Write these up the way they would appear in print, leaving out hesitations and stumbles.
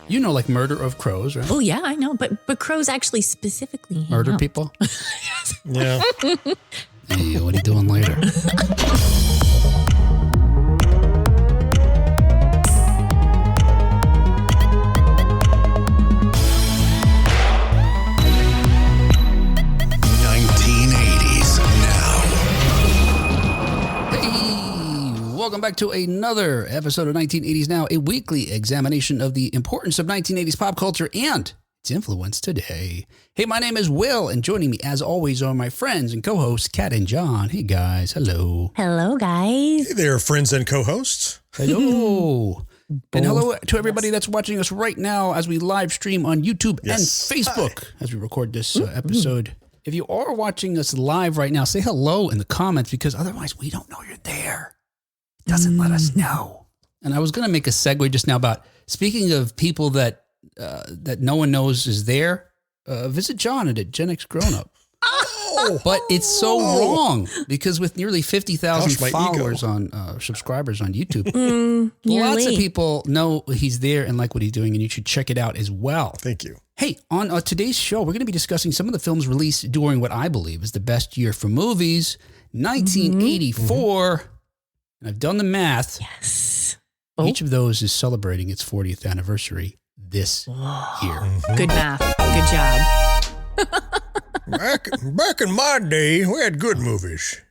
You know, like Murder of Crows, right? Oh, yeah, I know. But crows actually specifically hang Murder out. people? Yeah. Hey, what are you doing later? Welcome back to another episode of 1980s Now, a weekly examination of the importance of 1980s pop culture and its influence today. Hey, my name is Will, and joining me, as always, are my friends and co-hosts, Kat and John. Hey, guys. Hello. Hello, guys. Hey there, friends and co-hosts. Hello. And hello to everybody that's watching us right now as we live stream on YouTube and Facebook as we record this episode. If you are watching us live right now, say hello in the comments because otherwise we don't know you're there. Doesn't let us know. And I was going to make a segue just now about speaking of people that that no one knows is there. Visit John at Gen X Grown Up. But it's so wrong because with nearly 50,000 followers on subscribers on YouTube, lots of people know he's there and like what he's doing, and you should check it out as well. Thank you. Hey, on today's show, we're going to be discussing some of the films released during what I believe is the best year for movies, 1984. And I've done the math. Yes. Each of those is celebrating its 40th anniversary this year. Good math. Good job. Back in my day, we had good movies.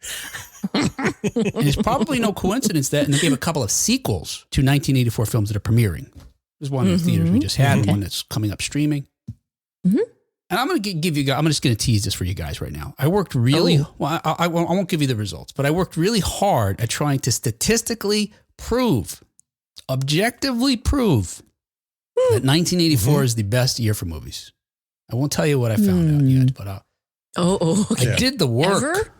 And it's probably no coincidence that, and they gave a couple of sequels to 1984 films that are premiering. There's one in the theaters we just had, and one that's coming up streaming. And I'm going to give you guys, I'm just going to tease this for you guys right now. I worked really, well, I won't give you the results, but I worked really hard at trying to statistically prove, objectively prove that 1984 is the best year for movies. I won't tell you what I found out yet, but okay. I did the work. Ever?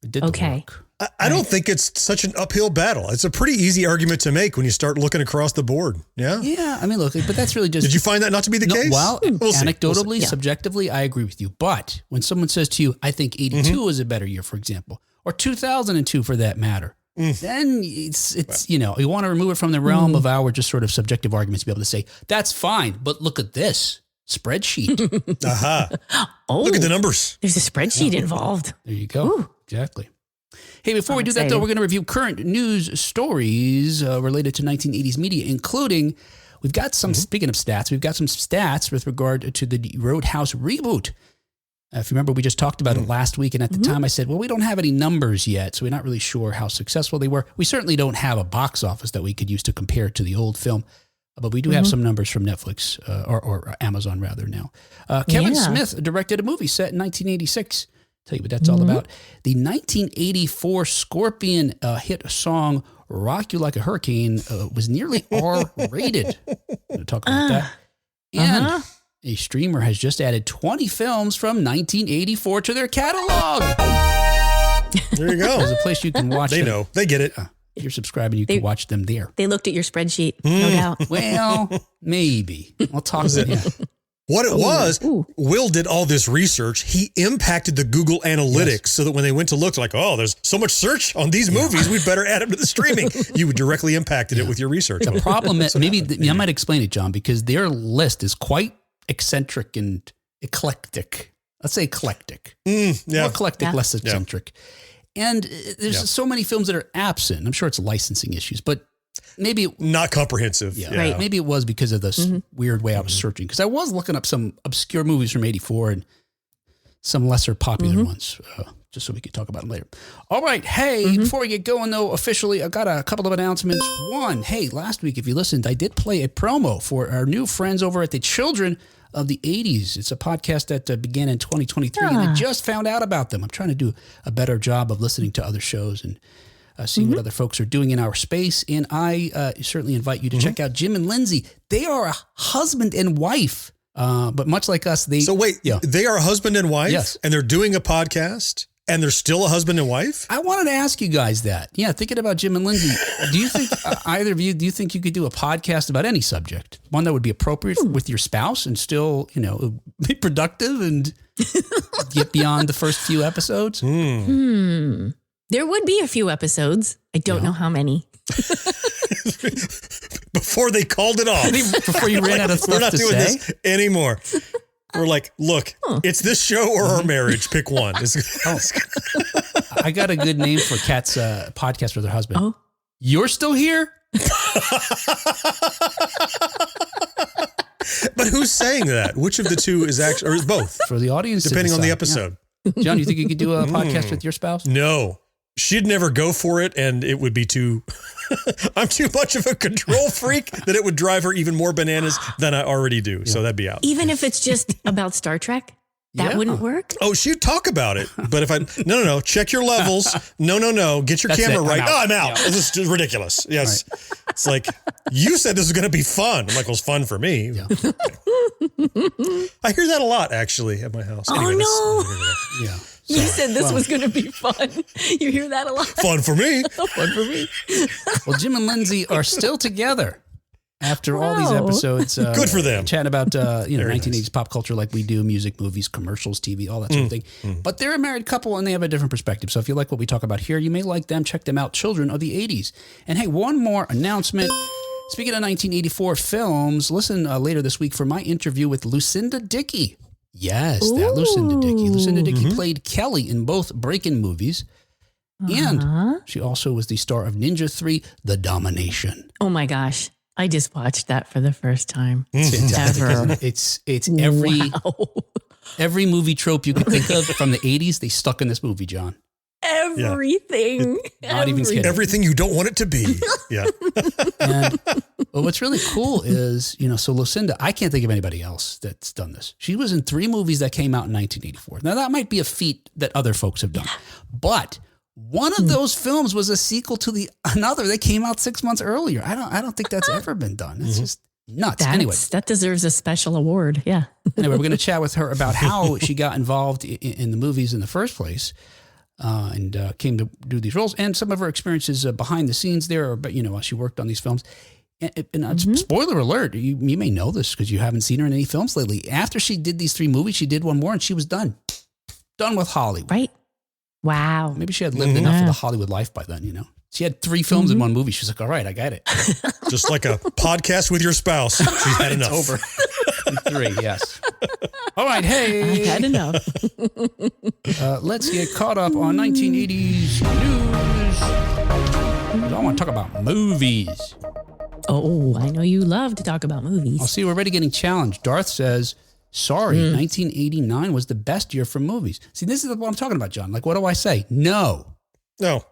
I did the work. I don't think it's such an uphill battle. It's a pretty easy argument to make when you start looking across the board. Yeah. Yeah. I mean, look, but that's really just. Did you find that not to be the case? Well, We'll see. anecdotally, subjectively, I agree with you. But when someone says to you, I think 82 was a better year, for example, or 2002 for that matter, then it's you know, you want to remove it from the realm of our just sort of subjective arguments to be able to say, that's fine, but look at this spreadsheet. Look at the numbers. There's a spreadsheet involved. There you go. Exactly. Hey, before we do that, though, we're going to review current news stories related to 1980s media, including we've got some, speaking of stats, we've got some stats with regard to the Roadhouse reboot. If you remember, we just talked about it last week, and at the time I said, well, we don't have any numbers yet, so we're not really sure how successful they were. We certainly don't have a box office that we could use to compare to the old film, but we do have some numbers from Netflix, or Amazon rather now. Kevin Smith directed a movie set in 1986. Tell you what that's all about. The 1984 Scorpion hit song "Rock You Like a Hurricane" was nearly R-rated. We're going to talk about that. And a streamer has just added 20 films from 1984 to their catalog. There you go. There's a place you can watch They them. know. They get it. If you're subscribing, you can watch them there. They looked at your spreadsheet, no doubt. Well, maybe. We'll talk about it. What it was, Will did all this research. He impacted the Google Analytics so that when they went to look, like, oh, there's so much search on these movies, we better add them to the streaming. You directly impacted it with your research. The problem is, I might explain it, John, because their list is quite eccentric and eclectic. Let's say eclectic. More eclectic, less eccentric. And there's so many films that are absent. I'm sure it's licensing issues, but maybe not comprehensive. Right. Maybe it was because of this weird way I was searching. Because I was looking up some obscure movies from 84 and some lesser popular ones, just so we could talk about them later. All right. Hey, before we get going, though, officially, I got a couple of announcements. One, hey, last week, if you listened, I did play a promo for our new friends over at the Children of the 80s. It's a podcast that began in 2023, and I just found out about them. I'm trying to do a better job of listening to other shows and seeing what other folks are doing in our space. And I certainly invite you to check out Jim and Lindsay. They are a husband and wife, but much like us, they... So wait, they are a husband and wife? Yes. And they're doing a podcast? And they're still a husband and wife? I wanted to ask you guys that. Yeah, thinking about Jim and Lindsay, do you think, either of you, do you think you could do a podcast about any subject? One that would be appropriate with your spouse and still, you know, be productive and get beyond the first few episodes? There would be a few episodes. I don't know how many. before they called it off. Before you ran out of stuff We're not to doing say? this anymore. We're like, look, it's this show or our marriage. Pick one. I got a good name for Kat's podcast with her husband. Oh. You're still here? But who's saying that? Which of the two is actually, or is both? For the audience to Depending on the decide. episode. Yeah. John, you think you could do a podcast with your spouse? No. She'd never go for it, and it would be too... I'm too much of a control freak that it would drive her even more bananas than I already do. So that'd be out. Even if it's just about Star Trek, that wouldn't work? Oh, she'd talk about it. But if I... No. Check your levels. No. Get your camera right. I'm out. Yeah. This is just ridiculous. Yes. Right. It's like, you said this was going to be fun. I'm like, well, it's fun for me. Yeah. I hear that a lot, actually, at my house. Anyway, no. Yeah. You said this was going to be fun. You hear that a lot? Fun for me. Fun for me. Well, Jim and Lindsay are still together after all these episodes. Good for them. Chatting about 1980s nice. pop culture like we do, music, movies, commercials, TV, all that sort of thing. But they're a married couple and they have a different perspective. So if you like what we talk about here, you may like them. Check them out, Children of the 80s. And hey, one more announcement. Speaking of 1984 films, listen later this week for my interview with Lucinda Dickey. Yes, that Lucinda Dickey. Lucinda Dickey played Kelly in both Breakin' movies. And she also was the star of Ninja 3, The Domination. Oh my gosh. I just watched that for the first time. It's fantastic, Ever. isn't it? It's every movie trope you could think of from the 80s, they stuck in this movie, John. Everything. Not even kidding. Everything you don't want it to be. Yeah. And what's really cool is, so Lucinda, I can't think of anybody else that's done this. She was in 3 movies that came out in 1984. Now, that might be a feat that other folks have done. But one of those films was a sequel to another that came out 6 months earlier. I don't think that's ever been done. It's just nuts. Anyway, that deserves a special award. Yeah. Anyway, we're going to chat with her about how she got involved in the movies in the first place. And came to do these roles and some of her experiences behind the scenes there, but while she worked on these films. And spoiler alert, you may know this because you haven't seen her in any films lately. After she did these 3 movies, she did one more and she was done with Hollywood. Right. Wow. Maybe she had lived enough of the Hollywood life by then, She had 3 films in one movie. She's like, all right, I got it. Just like a podcast with your spouse. She's had enough. It's over. 3, yes. All right, hey. I had enough. Let's get caught up on 1980s news. I want to talk about movies. Oh, I know you love to talk about movies. I'll see, we're already getting challenged. Darth says, sorry, 1989 was the best year for movies. See, this is what I'm talking about, John. Like, what do I say? No. No.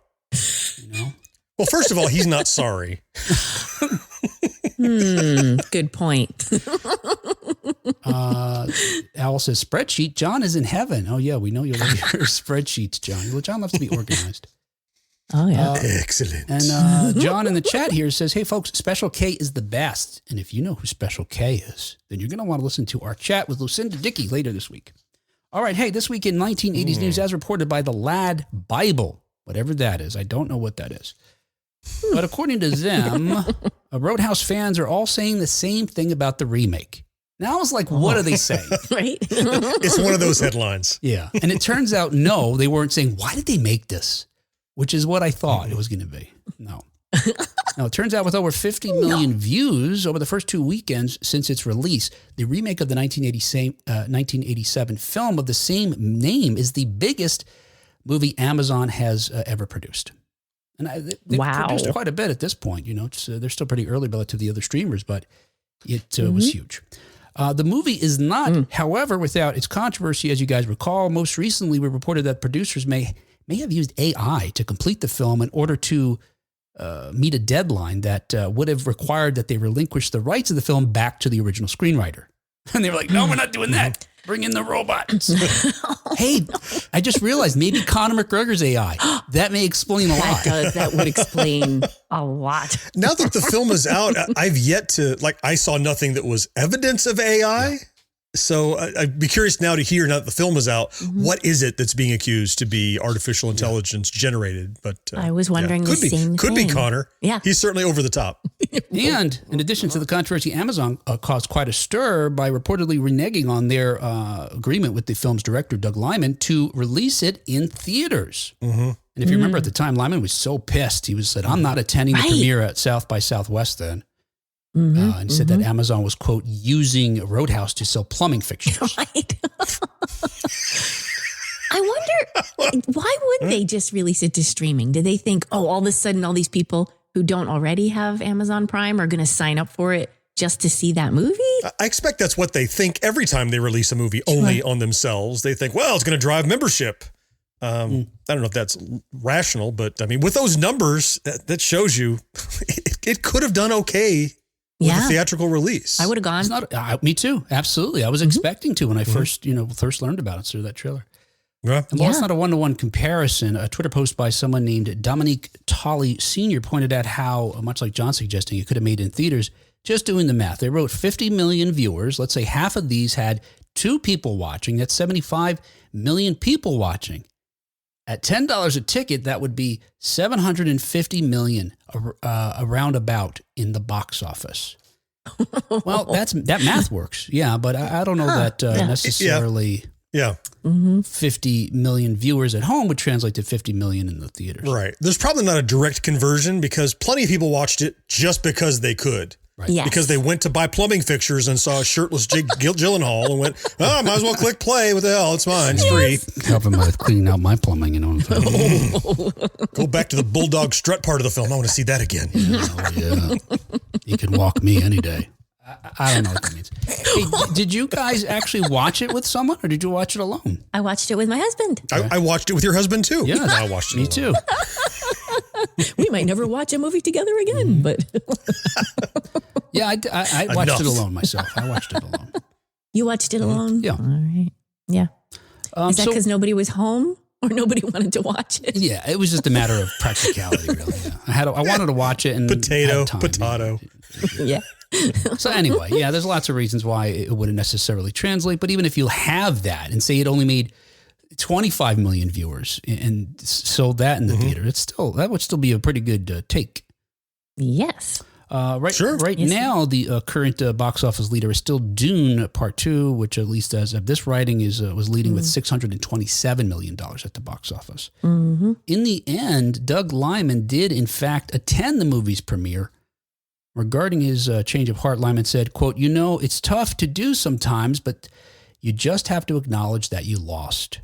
Well, first of all, he's not sorry. Good point. Al says, spreadsheet, John is in heaven. Oh, yeah, we know you love your spreadsheets, John. Well, John loves to be organized. Oh, yeah. Excellent. And John in the chat here says, hey, folks, Special K is the best. And if you know who Special K is, then you're going to want to listen to our chat with Lucinda Dickey later this week. All right, hey, this week in 1980s news, as reported by the Lad Bible, whatever that is, I don't know what that is. But according to them, Roadhouse fans are all saying the same thing about the remake. Now I was like, what are they saying? Right? It's one of those headlines. Yeah. And it turns out, no, they weren't saying, why did they make this? Which is what I thought it was going to be. No. Now, it turns out with over 50 million views over the first 2 weekends since its release, the remake of the 1987 film of the same name is the biggest movie Amazon has ever produced. And they've produced quite a bit at this point. They're still pretty early relative to the other streamers, but it was huge. The movie is not, however, without its controversy, as you guys recall. Most recently, we reported that producers may have used AI to complete the film in order to meet a deadline that would have required that they relinquish the rights of the film back to the original screenwriter. And they were like, no, we're not doing that. Bring in the robots. Hey, I just realized maybe Conor McGregor's AI. That may explain a lot. That would explain a lot. Now that the film is out, I've yet to, I saw nothing that was evidence of AI. Yeah. So I'd be curious now to hear, now that the film is out, what is it that's being accused to be artificial intelligence generated? But I was wondering the same thing. Could be Connor. Yeah. He's certainly over the top. And in addition to the controversy, Amazon caused quite a stir by reportedly reneging on their agreement with the film's director, Doug Liman, to release it in theaters. And if you remember at the time, Liman was so pissed. He said, I'm not attending the premiere at South by Southwest then. and said that Amazon was, quote, using Roadhouse to sell plumbing fixtures. Right. I wonder, why wouldn't they just release it to streaming? Do they think, all of a sudden all these people who don't already have Amazon Prime are going to sign up for it just to see that movie? I expect that's what they think every time they release a movie only on themselves. They think, well, it's going to drive membership. I don't know if that's rational, but I mean, with those numbers, that shows you it could have done okay with a theatrical release. I would have gone. Me too. Absolutely. I was expecting to when I first learned about it through that trailer. Yeah. And while it's not a one-to-one comparison, a Twitter post by someone named Dominique Tolley Sr. pointed out how, much like John suggesting, it could have made in theaters. Just doing the math, they wrote 50 million viewers. Let's say half of these had 2 people watching. That's 75 million people watching. At $10 a ticket, that would be 750 million around about in the box office. Well, that math works. Yeah, but I don't know that necessarily 50 million viewers at home would translate to 50 million in the theaters. Right. There's probably not a direct conversion because plenty of people watched it just because they could. Right. Yes. Because they went to buy plumbing fixtures and saw a shirtless Jake Gyllenhaal and went, might as well click play. What the hell? It's mine. It's free. Helping with cleaning out my plumbing, you know what I'm saying? Go back to the bulldog strut part of the film. I want to see that again. Yeah. You can walk me any day. I don't know what that means. Hey, did you guys actually watch it with someone or did you watch it alone? I watched it with my husband. I watched it with your husband too. Yeah, I watched it. Me too. We might never watch a movie together again, but. Yeah, I watched it alone myself. I watched it alone. You watched it alone? Yeah. All right. Yeah. Is that because nobody was home or nobody wanted to watch it? Yeah, it was just a matter of practicality, really. Yeah. I wanted to watch it and potato. Yeah. So anyway, there's lots of reasons why it wouldn't necessarily translate. But even if you have that and say it only made 25 million viewers and sold that in the theater, that would still be a pretty good take. Yes. Right now, the current box office leader is still Dune Part 2, which at least as of this writing was leading with $627 million at the box office. Mm-hmm. In the end, Doug Liman did, in fact, attend the movie's premiere. Regarding his change of heart, Lyman said, quote, it's tough to do sometimes, but you just have to acknowledge that you lost,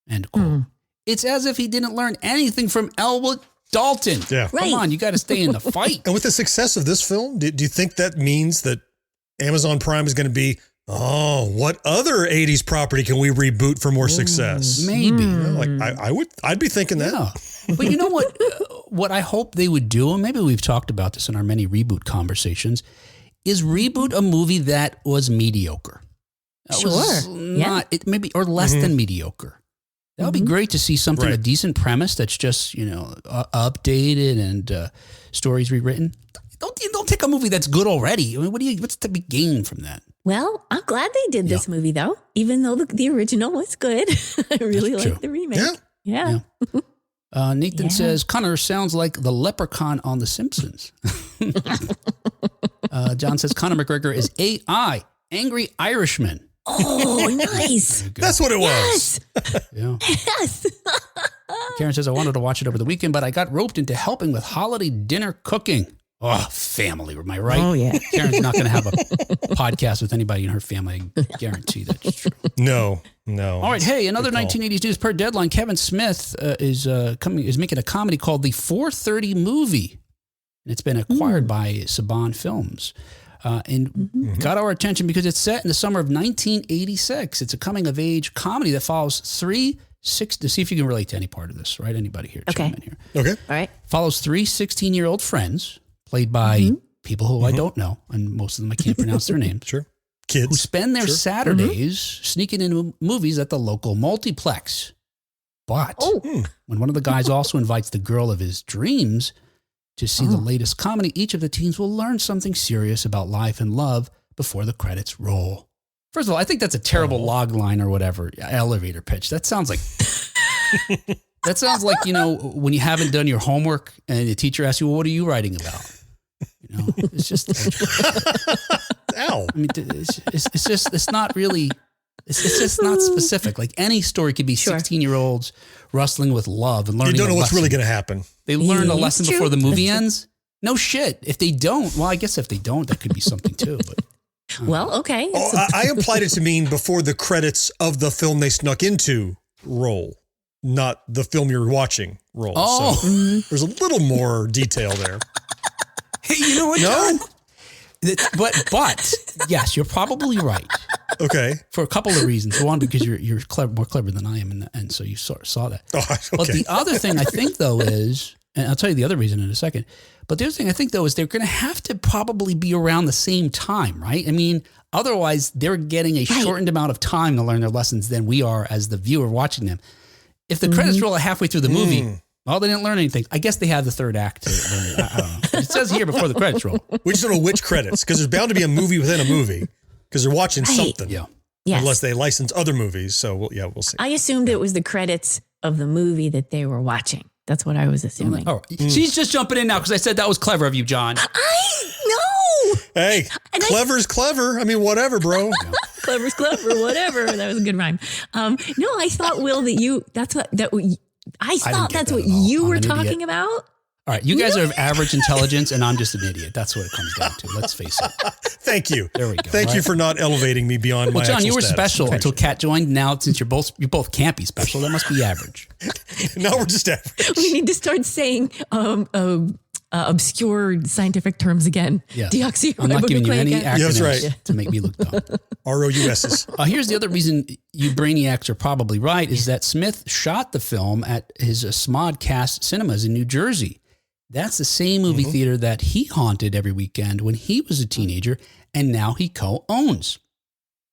end quote. It's as if he didn't learn anything from Elwood Dalton. Yeah. Come on, you got to stay in the fight. And with the success of this film, do you think that means that Amazon Prime is going to be, what other 80s property can we reboot for more success? Maybe. I'd be thinking that. Yeah. But you know what? What I hope they would do, and maybe we've talked about this in our many reboot conversations, is reboot a movie that was mediocre. Maybe or less than mediocre. That would be great to see something, a decent premise that's just, updated and stories rewritten. Don't take a movie that's good already. I mean, what's to be gained from that? Well, I'm glad they did this movie, though, even though the original was good. I really like the remake. Yeah. Nathan says, Connor sounds like the leprechaun on The Simpsons. John says, Conor McGregor is AI, Angry Irishman. Oh, nice. That's what it was. Yeah. Yes. Karen says, I wanted to watch it over the weekend, but I got roped into helping with holiday dinner cooking. Oh, family, am I right? Oh, yeah. Karen's not going to have a podcast with anybody in her family. I guarantee that's true. No. All right. Hey, another 1980s news per Deadline. Kevin Smith is making a comedy called The 4:30 Movie. And it's been acquired by Saban Films. Got our attention because it's set in the summer of 1986. It's a coming-of-age comedy that follows to see if you can relate to any part of this, right? Anybody here? Okay. Chime in here. Okay. All right. Follows 3 16-year-old friends, played by people who I don't know, and most of them I can't pronounce their names. Sure. Kids. Who spend their Saturdays sneaking into movies at the local multiplex. But when one of the guys also invites the girl of his dreams to see the latest comedy, each of the teens will learn something serious about life and love before the credits roll. First of all, I think that's a terrible log line or whatever, elevator pitch. That sounds like... when you haven't done your homework and the teacher asks you, well, what are you writing about? It's just... Ow. I mean, it's not really... It's just not specific. Like any story could be 16-year-olds wrestling with love and learning. You don't know what's really going to happen. They learn a lesson before the movie ends. No shit. If they don't, well, I guess if they don't, that could be something too. But Well, okay. I implied it to mean before the credits of the film they snuck into roll, not the film you're watching roll. Oh. So there's a little more detail there. Hey, you know what, No? John? But yes, you're probably right Okay. for a couple of reasons. One, because you're more clever than I am, and so you saw that. Oh, okay. But the other thing I think though is, and I'll tell you the other reason in a second. But the other thing I think though is they're going to have to probably be around the same time, right? I mean, otherwise they're getting a shortened amount of time to learn their lessons than we are as the viewer watching them. If the credits roll halfway through the movie. Well, they didn't learn anything. I guess they have the third act to learn it. I don't know. It says here before the credits roll. We just don't know which credits, because there's bound to be a movie within a movie, because they're watching something. Yeah. Yes. Unless they license other movies. So, we'll see. I assumed it was the credits of the movie that they were watching. That's what I was assuming. Oh, she's just jumping in now because I said that was clever of you, John. I know. Hey, clever's clever. I mean, whatever, bro. Clever's clever, whatever. That was a good rhyme. No, I thought, Will, I thought that's what you were talking about. All right, you guys are of average intelligence, and I'm just an idiot. That's what it comes down to. Let's face it. Thank you. There we go. Thank you for not elevating me beyond my Well, John, actual you were status. special until Kat joined. Now, since you're both can't be special, that must be average. Now we're just average. We need to start saying obscure scientific terms again. Yeah. Deoxyribonucleic I'm not giving you any acronyms That's right. to make me look dumb. ROUSs. Here's the other reason you brainiacs are probably right is that Smith shot the film at his Smodcast Cinemas in New Jersey. That's the same movie theater that he haunted every weekend when he was a teenager, and now he co-owns.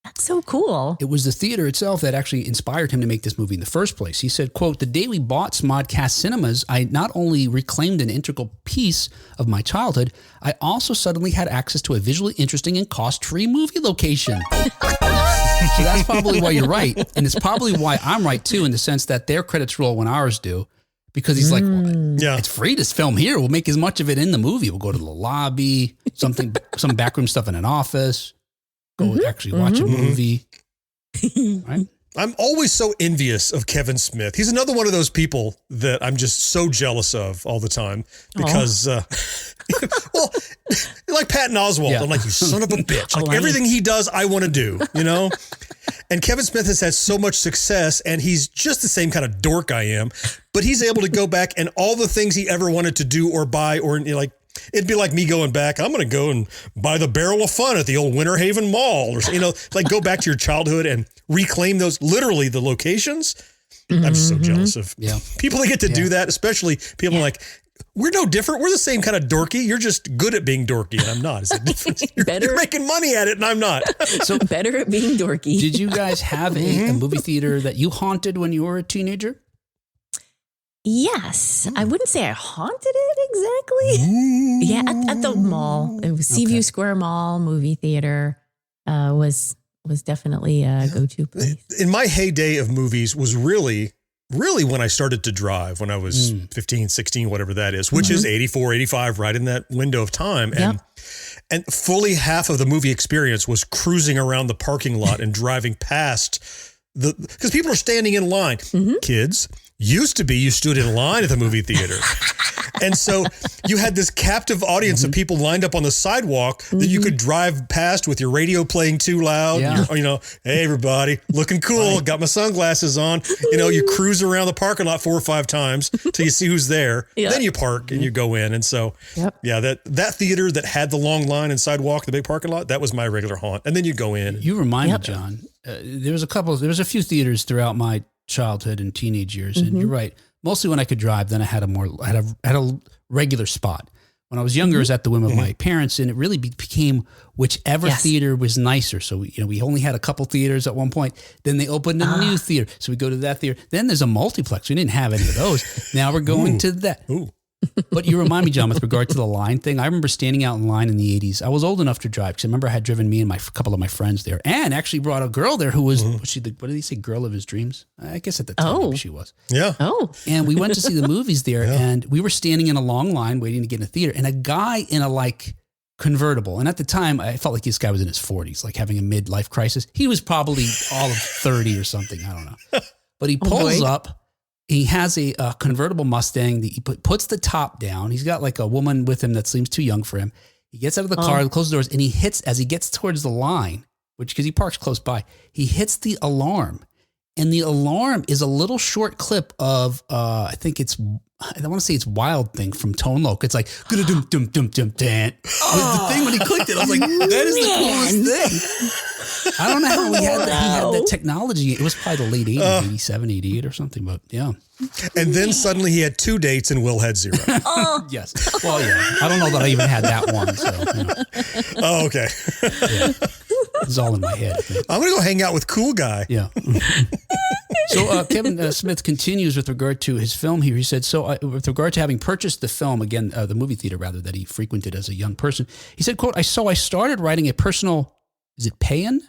That's so cool. It was the theater itself that actually inspired him to make this movie in the first place. He said, quote, "The day we bought Smodcast Cinemas, I not only reclaimed an integral piece of my childhood, I also suddenly had access to a visually interesting and cost-free movie location." So that's probably why you're right. And it's probably why I'm right, too, in the sense that their credits roll when ours do. Because he's like, well, it's free to film here. We'll make as much of it in the movie. We'll go to the lobby, some backroom stuff in an office, go actually watch a movie. Right? I'm always so envious of Kevin Smith. He's another one of those people that I'm just so jealous of all the time because, well, like Patton Oswalt. I'm like, you son of a bitch. Like everything he does, I want to do, you know? And Kevin Smith has had so much success, and he's just the same kind of dork I am, but he's able to go back and all the things he ever wanted to do or buy, or like, it'd be like me going back, I'm going to go and buy the Barrel of Fun at the old Winter Haven Mall, or, you know, like go back to your childhood and reclaim those, literally the locations. I'm just so jealous of people that get to do that, especially people like, we're no different. We're the same kind of dorky. You're just good at being dorky, and I'm not. Is it different? You're making money at it, and I'm not. So better at being dorky. Did you guys have a movie theater that you haunted when you were a teenager? Yes. I wouldn't say I haunted it exactly. Yeah, at the mall. It was Seaview Square Mall movie theater was definitely a go-to place. In my heyday of movies was really when I started to drive, when I was 15, 16, whatever that is, which is 84, 85, right in that window of time. And fully half of the movie experience was cruising around the parking lot and driving past because people are standing in line. Kids, used to be you stood in line at the movie theater. And so you had this captive audience of people lined up on the sidewalk that you could drive past with your radio playing too loud. You know, hey, everybody, looking cool. Got my sunglasses on. You know, you cruise around the parking lot 4 or 5 times till you see who's there. Then you park and you go in. And so, that theater that had the long line and sidewalk, the big parking lot, that was my regular haunt. And then you go in. You remind me, John, there was a few theaters throughout my childhood and teenage years. And you're right. Mostly when I could drive, then I had a regular spot. When I was younger, I was at the whim of my parents, and it really became whichever theater was nicer. So we only had a couple theaters at one point. Then they opened a new theater, so we go to that theater. Then there's a multiplex. We didn't have any of those. Now we're going to that. But you remind me, John, with regard to the line thing. I remember standing out in line in the 80s. I was old enough to drive because I remember I had driven me and a couple of my friends there, and actually brought a girl there who was, what did he say, girl of his dreams? I guess at the time maybe she was. And we went to see the movies there, and we were standing in a long line waiting to get in the theater, and a guy in a convertible. And at the time, I felt like this guy was in his 40s, like having a midlife crisis. He was probably all of 30 or something. I don't know. But he pulls up He has a convertible Mustang. He puts the top down. He's got like a woman with him that seems too young for him. He gets out of the car, closes the doors, and he hits, as he gets towards the line, because he parks close by, he hits the alarm. And the alarm is a little short clip of, I think it's, I want to say it's Wild Thing from Tone Loc. It's like, dum dum dum dum dan. The thing when he clicked it, I was like, that is the coolest thing. I don't know how he had that technology. It was probably the late 80s, 87, 88 or something, but yeah. And then suddenly he had 2 dates and Will had 0. Yes. Well, yeah. I don't know that I even had that one. So, Oh, okay. Yeah. It's all in my head. I'm going to go hang out with Cool Guy. Yeah. So Kevin Smith continues with regard to his film here. He said, with regard to having purchased the film, again, the movie theater rather, that he frequented as a young person, he said, quote, I started writing a personal, is it paean?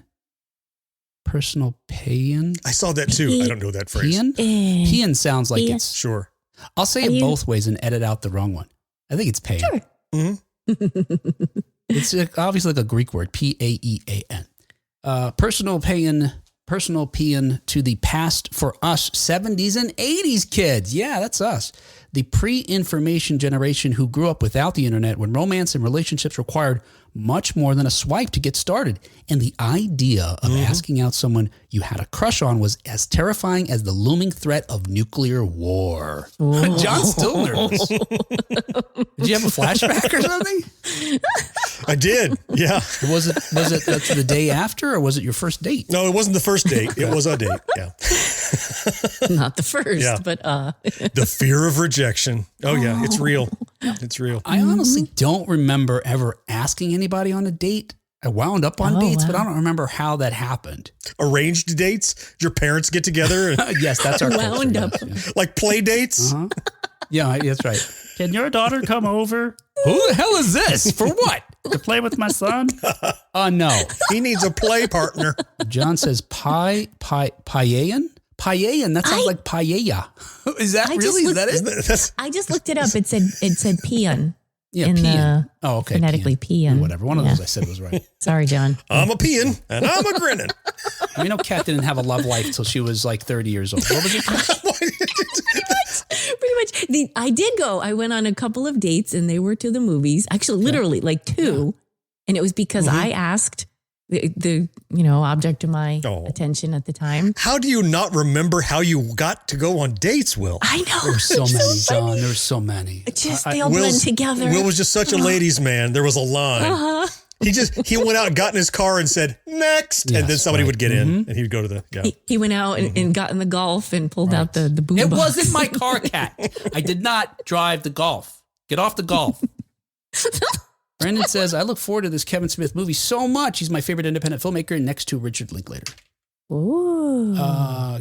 Personal paean? I saw that too. I don't know that phrase. Paean? Paean sounds like it's... Sure. I'll say it both ways and edit out the wrong one. I think it's paean. Sure. Mm-hmm. It's obviously like a Greek word, P-A-E-A-N. Personal paean to the past for us 70s and 80s kids. Yeah, that's us. The pre-information generation who grew up without the internet, when romance and relationships required much more than a swipe to get started. And the idea of asking out someone you had a crush on was as terrifying as the looming threat of nuclear war. John's still nervous. Did you have a flashback or something? I did. Yeah. Was it the day after, or was it your first date? No, it wasn't the first date. It was a date. Yeah. Not the first, but the fear of rejection. Oh yeah, it's real. It's real. I honestly don't remember ever asking anybody on a date. I wound up on dates, but I don't remember how that happened. Arranged dates? Did your parents get together? Yes, that's our wound culture, up. yes, yeah. Like play dates? Uh-huh. Yeah, that's right. Can your daughter come over? Who the hell is this? For what? To play with my son? No. He needs a play partner. John says paean? Paean, that sounds like paella. Is that is that it? I just looked it up. It said peon. Yeah, peon. Oh, okay. Phonetically peon. Whatever. One of those I said was right. Sorry, John. I'm a peeing and I'm a grinning. We know Kat didn't have a love life till she was like 30 years old. What was it? Pretty much. I did go. I went on a couple of dates and they were to the movies. Actually, literally like 2. Yeah. And it was because I asked the object of my attention at the time. How do you not remember how you got to go on dates, Will? I know. There were so many, John. There were so many. They all blend together. Will was just such a ladies' man. There was a line. He went out and got in his car and said, next. Yes, and then somebody would get in and he would go to the, He went out and got in the Golf and pulled out the boom box. It wasn't my car, Kat. I did not drive the Golf. Get off the Golf. Brandon says, I look forward to this Kevin Smith movie so much. He's my favorite independent filmmaker next to Richard Linklater. Ooh.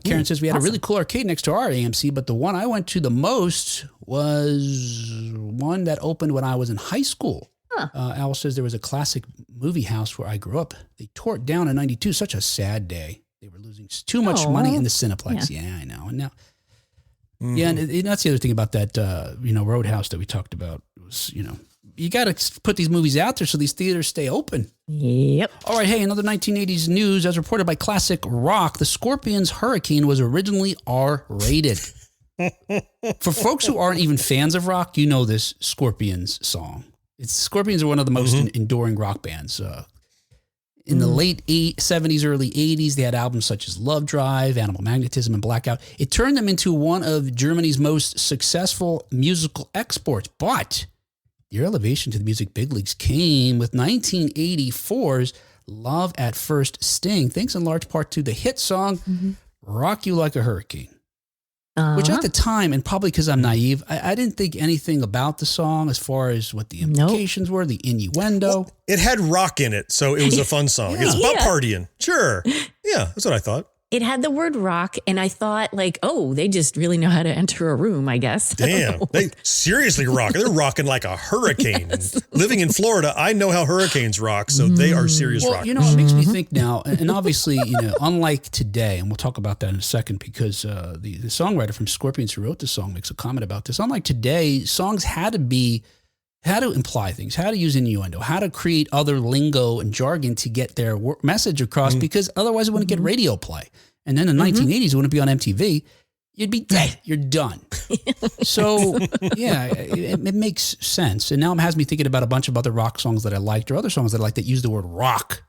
Karen says, we had a really cool arcade next to our AMC, but the one I went to the most was one that opened when I was in high school. Huh. Al says there was a classic movie house where I grew up. They tore it down in 92. Such a sad day. They were losing too much money in the Cineplex. Yeah, I know. And now, and that's the other thing about that, Roadhouse that we talked about. It was, you got to put these movies out there so these theaters stay open. Yep. All right. Hey, another 1980s news. As reported by Classic Rock, the Scorpions' Hurricane was originally R-rated. For folks who aren't even fans of rock, you know this Scorpions song. Scorpions are one of the most enduring rock bands. In the late 70s, early 80s, they had albums such as Love Drive, Animal Magnetism, and Blackout. It turned them into one of Germany's most successful musical exports. But their elevation to the music big leagues came with 1984's Love at First Sting, thanks in large part to the hit song Rock You Like a Hurricane. Which at the time, and probably because I'm naive, I didn't think anything about the song as far as what the implications were, the innuendo. Well, it had rock in it, so it was a fun song. It's about partying. Sure. Yeah, that's what I thought. It had the word rock, and I thought they just really know how to enter a room, I guess. Damn, they seriously rock. They're rocking like a hurricane. Yes. Living in Florida, I know how hurricanes rock, so they are serious rockers. It makes me think now, and obviously, unlike today, and we'll talk about that in a second, because the songwriter from Scorpions who wrote the song makes a comment about this. Unlike today, songs had to imply things, how to use innuendo, how to create other lingo and jargon to get their message across, because otherwise it wouldn't get radio play. And then in the 1980s, it wouldn't be on MTV. you'd be dead. You're done. So, yeah, it makes sense. And now it has me thinking about a bunch of other rock songs that I liked or other songs that I liked that use the word rock.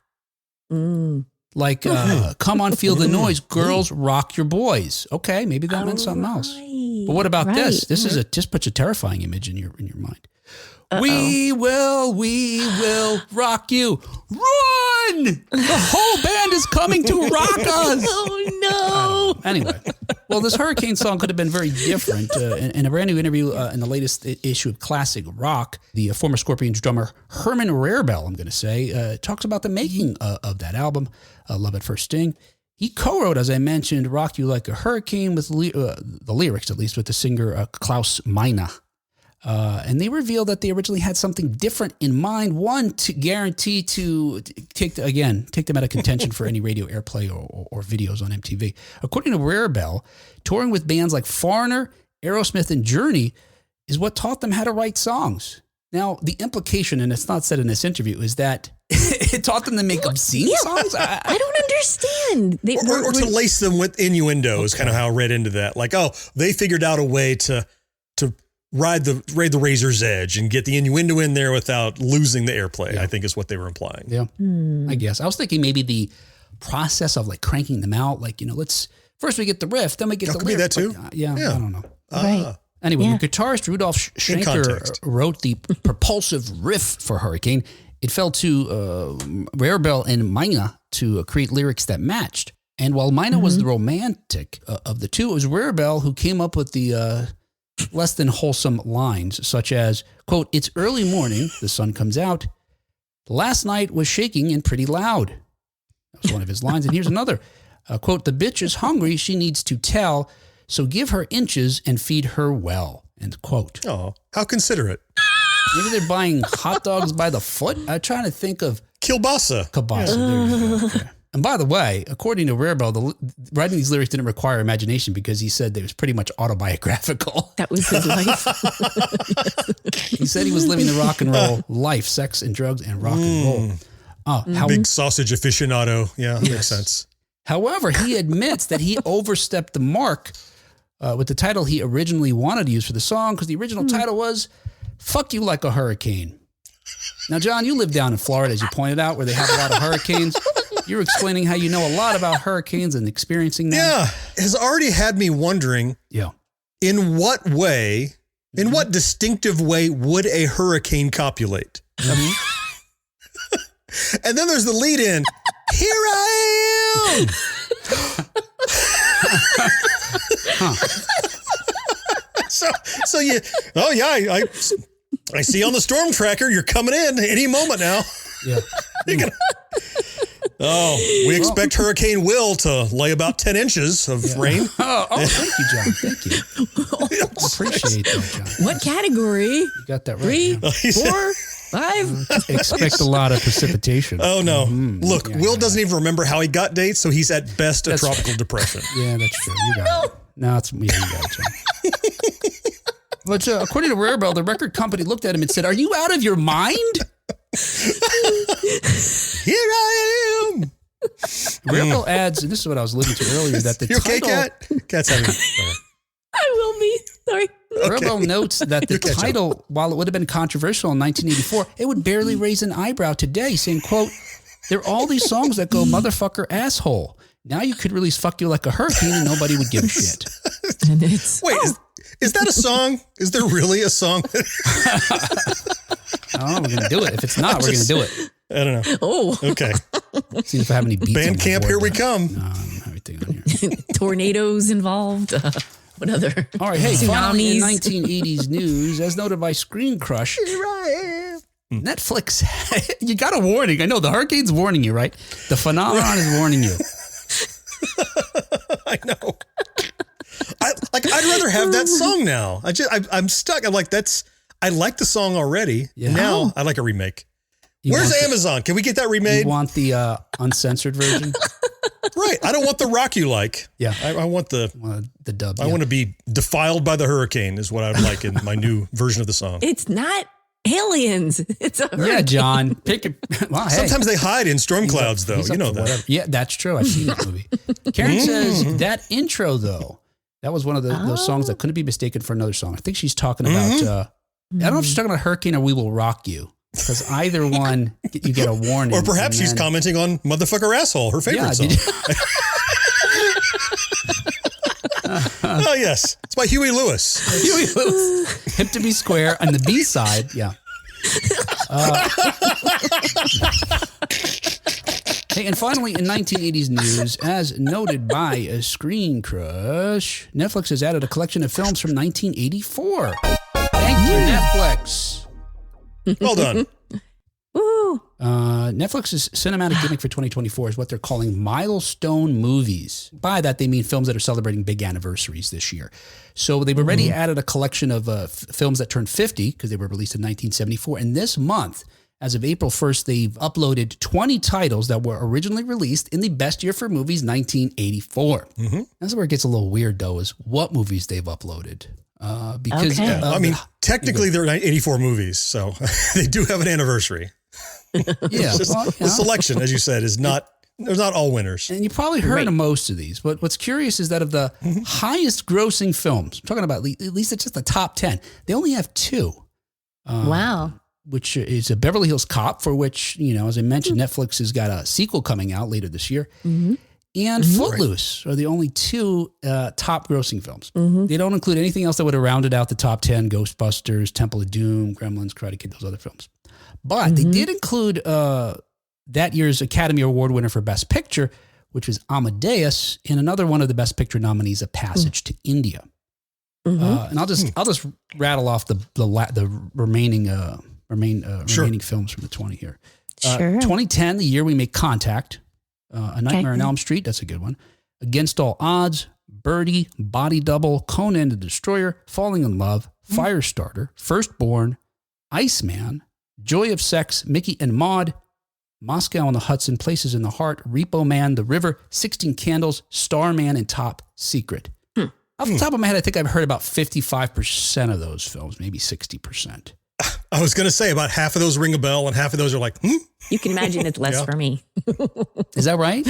Like, come on, feel the noise. Girls, rock your boys. Okay, maybe that meant something else. But what about this? This is just puts a terrifying image in your mind. We will rock you. Run! The whole band is coming to rock us. Oh, no. Anyway, well, this Hurricane song could have been very different. In a brand new interview in the latest issue of Classic Rock, the former Scorpions drummer Herman Rarebell, I'm going to say, talks about the making of that album, Love at First Sting. He co-wrote, as I mentioned, Rock You Like a Hurricane with the lyrics, at least, with the singer Klaus Meine. And they revealed that they originally had something different in mind. One, to guarantee to take them out of contention for any radio airplay or videos on MTV. According to Rarebell, touring with bands like Foreigner, Aerosmith, and Journey is what taught them how to write songs. Now, the implication, and it's not said in this interview, is that it taught them to make obscene songs? I don't understand. Or to lace them with innuendos, kind of how I read into that. Like, they figured out a way to ride the razor's edge and get the innuendo in there without losing the airplay, I think is what they were implying. Yeah, I guess. I was thinking maybe the process of like cranking them out, like, let's first we get the riff, then we get the lyric. Could be that too? Like, I don't know. Right. Anyway, the guitarist Rudolf Schenker wrote the propulsive riff for Hurricane. It fell to Rarebell and Meine to create lyrics that matched. And while Meine was the romantic of the two, it was Rarebell who came up with the less than wholesome lines, such as, quote, "It's early morning, the sun comes out. Last night was shaking and pretty loud." That was one of his lines. And here's another, quote, "The bitch is hungry, she needs to tell, so give her inches and feed her well," end quote. Oh, how considerate. Maybe they're buying hot dogs by the foot. I'm trying to think of Kielbasa. Kielbasa. There you go. Okay. And by the way, according to Rarebell, writing these lyrics didn't require imagination because he said they was pretty much autobiographical. That was his life. He said he was living the rock and roll life, sex and drugs and rock and roll. Big sausage aficionado. Yeah, makes sense. However, he admits that he overstepped the mark with the title he originally wanted to use for the song, because the original title was "Fuck You Like a Hurricane." Now, John, you live down in Florida, as you pointed out, where they have a lot of hurricanes. You were explaining how you know a lot about hurricanes and experiencing them. Yeah, has already had me wondering, in what distinctive way would a hurricane copulate? And then there's the lead in, "Here I am." So you, I see on the storm tracker, you're coming in any moment now. Yeah. We expect Hurricane Will to lay about 10 inches of rain. Oh, thank you, John. Thank you. Appreciate that, John. What category? You got that right. 3, 4, 5? Expect a lot of precipitation. Oh, no. Look, Will doesn't even remember how he got dates, so he's at best a tropical depression. Yeah, that's true. You got it. No, you got it, John. But according to Rarebell, the record company looked at him and said, "Are you out of your mind?" Here I am. Rarebell adds, and this is what I was alluding to earlier, that the title... Okay, Cat? Cat's having... I will be. Sorry. Rarebell notes that the title, while it would have been controversial in 1984, it would barely raise an eyebrow today, saying, quote, "There are all these songs that go motherfucker asshole. Now you could release Fuck You Like a Hurricane and nobody would give a shit." And it's, wait, is that a song? Is there really a song? Oh, we're going to do it. If it's not, we're going to do it. I don't know. Oh. Okay. See if I have any beats. Band camp, here we come. No, I don't have anything on here. Tornadoes involved. What other? All right. Hey, finally in Tsunamis. 1980s news, as noted by Screen Crush, Netflix, you got a warning. I know the hurricane's warning you, right? The phenomenon is warning you. I know. I'd rather have that song now. I'm stuck. I'm like, I like the song already. Yeah. Now I like a remake. Where's Amazon? Can we get that remade? You want the uncensored version? Right. I don't want the rock you like. Yeah. I want the dub. I want to be defiled by the hurricane is what I would like in my new version of the song. It's not aliens. It's a hurricane. Yeah, John. Pick it. Well, hey. Sometimes they hide in storm clouds, though. You know that. Whatever. Yeah, that's true. I've seen that movie. Karen says that intro, though, That was one of those songs that couldn't be mistaken for another song. I think she's talking about, I don't know if she's talking about Hurricane or We Will Rock You. Because either one, you get a warning. Or perhaps she's commenting on Motherfucker Asshole, her favorite song. Oh, yes. It's by Huey Lewis. Huey Lewis. Hip to Be Square. On the B side, yeah. Hey, and finally, in 1980s news, as noted by a Screen Crush, Netflix has added a collection of films from 1984. Thank you, Netflix. Well done. Woo. Netflix's cinematic gimmick for 2024 is what they're calling milestone movies. By that, they mean films that are celebrating big anniversaries this year. So they've already added a collection of films that turned 50 because they were released in 1974. And this month, as of April 1st, they've uploaded 20 titles that were originally released in the best year for movies, 1984. That's where it gets a little weird, though, is what movies they've uploaded. Because I mean, technically they're 84 movies, so they do have an anniversary. Yeah, the selection, as you said, is not. They're not all winners. And you probably heard of most of these. But what's curious is that of the highest grossing films, I'm talking about at least it's just the top 10. They only have 2. Wow. Which is a Beverly Hills Cop, for which, as I mentioned, Netflix has got a sequel coming out later this year. And Footloose are the only 2 top grossing films. They don't include anything else that would have rounded out the top 10, Ghostbusters, Temple of Doom, Gremlins, Karate Kid, those other films. But they did include that year's Academy Award winner for Best Picture, which was Amadeus, and another one of the Best Picture nominees, A Passage to India. And I'll just rattle off the remaining films from the 20 here. 2010, the year we make contact. A Nightmare on Elm Street, that's a good one. Against All Odds, Birdie, Body Double, Conan the Destroyer, Falling in Love, Firestarter, Firstborn, Iceman, Joy of Sex, Mickey and Maude, Moscow on the Hudson, Places in the Heart, Repo Man, The River, 16 Candles, Starman, and Top Secret. Off the top of my head, I think I've heard about 55% of those films, maybe 60%. I was going to say about half of those ring a bell and half of those are like, You can imagine it's less for me. Is that right?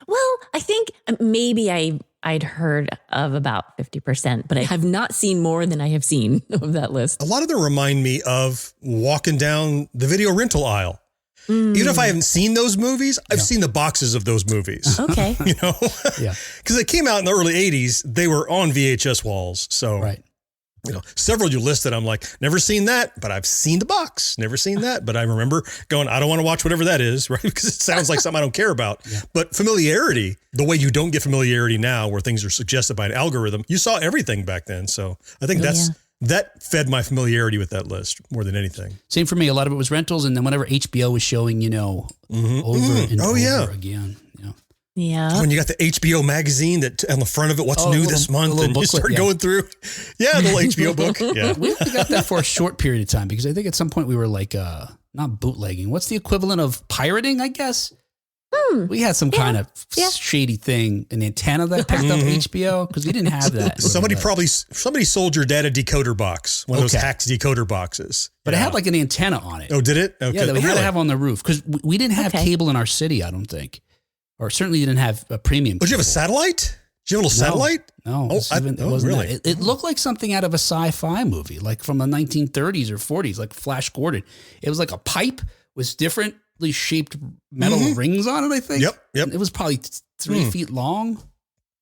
Well, I think maybe I'd heard of about 50%, but I have not seen more than I have seen of that list. A lot of them remind me of walking down the video rental aisle. Even if I haven't seen those movies, I've seen the boxes of those movies. Okay. Yeah. Because they came out in the early 80s. They were on VHS walls. So, several you listed, I'm like, never seen that, but I've seen the box. Never seen that, but I remember going, I don't want to watch whatever that is, right? Because it sounds like something I don't care about. But familiarity, the way you don't get familiarity now where things are suggested by an algorithm, you saw everything back then. So I think that fed my familiarity with that list more than anything. Same for me. A lot of it was rentals. And then whenever HBO was showing, over and over again. Yeah. When you got the HBO magazine that on the front of it, what's new this month, and you start going through. Yeah, the little HBO book. Yeah. We only got that for a short period of time because I think at some point we were like, not bootlegging. What's the equivalent of pirating, I guess? We had some kind of shady thing, an antenna that picked up HBO because we didn't have that. Somebody sold your dad a decoder box, one of those hacked decoder boxes. But it had like an antenna on it. Oh, did it? Okay. Yeah, that we had to have on the roof because we didn't have cable in our city, I don't think. Or certainly didn't have a premium. Did you have a satellite? Did you have a little satellite? No. Really? It looked like something out of a sci-fi movie, like from the 1930s or 40s, like Flash Gordon. It was like a pipe with differently shaped metal rings on it, I think. Yep. It was probably 3 feet long.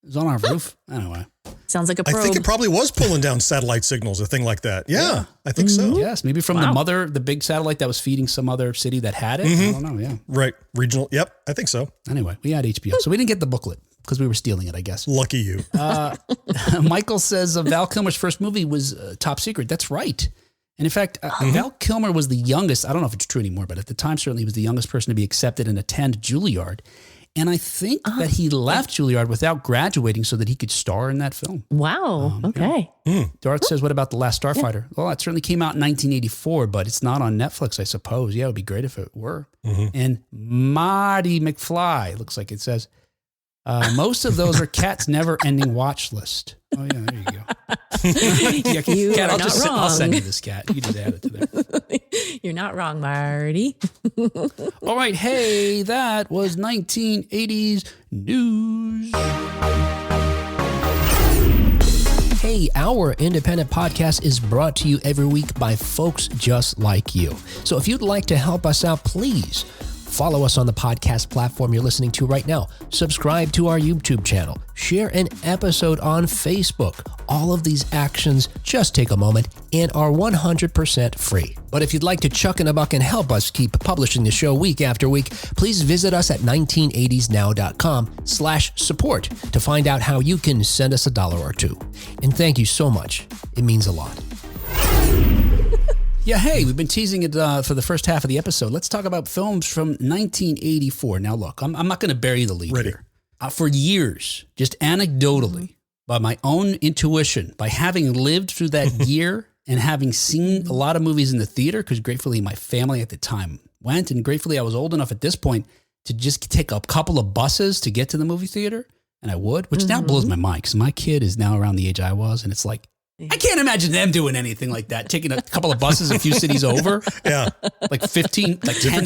It was on our roof. Anyway. Sounds like a probe. I think it probably was pulling down satellite signals, a thing like that. Yeah. I think so. Yes, maybe from the big satellite that was feeding some other city that had it. I don't know, Right. Regional. Yep, I think so. Anyway, we had HBO. So we didn't get the booklet because we were stealing it, I guess. Lucky you. Michael says Val Kilmer's first movie was Top Secret. That's right. And in fact, Val Kilmer was the youngest, I don't know if it's true anymore, but at the time certainly he was the youngest person to be accepted and attend Juilliard. And I think that he left Juilliard without graduating so that he could star in that film. Wow. Okay. Darth says, what about The Last Starfighter? Well, it certainly came out in 1984, but it's not on Netflix, I suppose. Yeah, it would be great if it were. And Marty McFly, looks like it says, most of those are Kat's never-ending watch list. Oh, yeah, there you go. You Kat, are not wrong. I'll send you this, Kat. You just add it to there. You're not wrong, Marty. All right. Hey, that was 1980s news. Hey, our independent podcast is brought to you every week by folks just like you. So if you'd like to help us out, please follow us on the podcast platform you're listening to right now. Subscribe to our YouTube channel. Share an episode on Facebook. All of these actions just take a moment and are 100% free. But if you'd like to chuck in a buck and help us keep publishing the show week after week, please visit us at 1980snow.com/support to find out how you can send us $1 or $2. And thank you so much. It means a lot. Yeah, hey, we've been teasing it for the first half of the episode. Let's talk about films from 1984. Now, look, I'm not going to bury the lead here. For years, just anecdotally, by my own intuition, by having lived through that year and having seen a lot of movies in the theater, because gratefully my family at the time went, and gratefully I was old enough at this point to just take a couple of buses to get to the movie theater, and I would, which now blows my mind, because my kid is now around the age I was, and it's like, I can't imagine them doing anything like that, taking a couple of buses a few cities over. Yeah. Like 10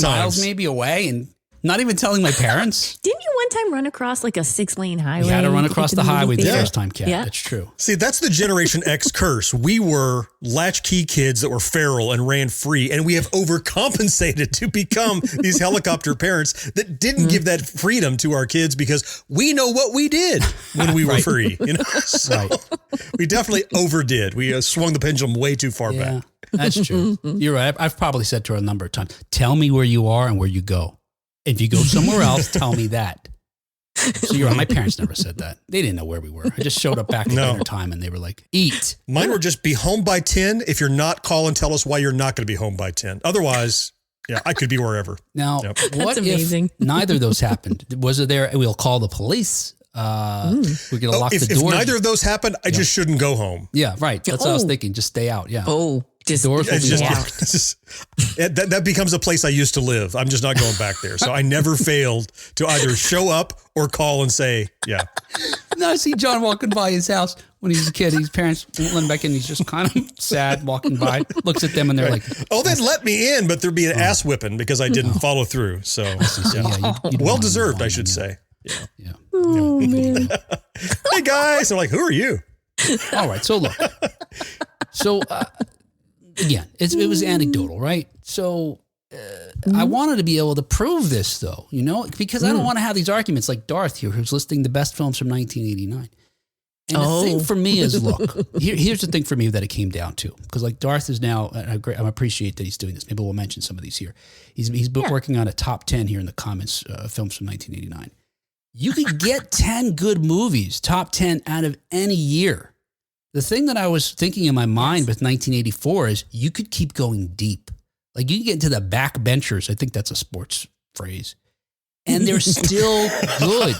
miles maybe away, and not even telling my parents. Didn't you one time run across like a 6-lane highway? We had to run across the highway the theater? first time, Kat. Yeah. That's true. See, that's the Generation X curse. We were latchkey kids that were feral and ran free, and we have overcompensated to become these helicopter parents that didn't give that freedom to our kids because we know what we did when we were free. You know, so we definitely overdid. We swung the pendulum way too far back. That's true. You're right. I've probably said to her a number of times, tell me where you are and where you go. If you go somewhere else, tell me that. So you're right. My parents never said that. They didn't know where we were. I just showed up back at dinner time and they were like, eat. Mine were just be home by 10. If you're not, call and tell us why you're not going to be home by 10. Otherwise, yeah, I could be wherever. Now, what if neither of those happened? Was it there? We'll call the police. We're going to lock the doors. If neither of those happened, I just shouldn't go home. Yeah, right. That's what I was thinking. Just stay out. Yeah. Just doors will be locked. That becomes a place I used to live. I'm just not going back there. So I never failed to either show up or call and say, yeah. No, I see John walking by his house when he's a kid. His parents won't let him back in. He's just kind of sad walking by, looks at them and they're like, oh, they'd let me in, but there'd be an ass whipping because I didn't follow through. So you'd well deserved, I should say. Yeah. Oh, man. Hey guys. I'm like, who are you? All right. So look, again, it was anecdotal, right? So I wanted to be able to prove this, though, because I don't want to have these arguments like Darth here, who's listing the best films from 1989. And the thing for me is, look, here's the thing for me that it came down to, because like Darth is now, I appreciate that he's doing this. Maybe we'll mention some of these here. He's working on a top 10 here in the comments, films from 1989. You could get 10 good movies, top 10 out of any year. The thing that I was thinking in my mind with 1984 is you could keep going deep. Like you can get into the backbenchers. I think that's a sports phrase. And they're still good.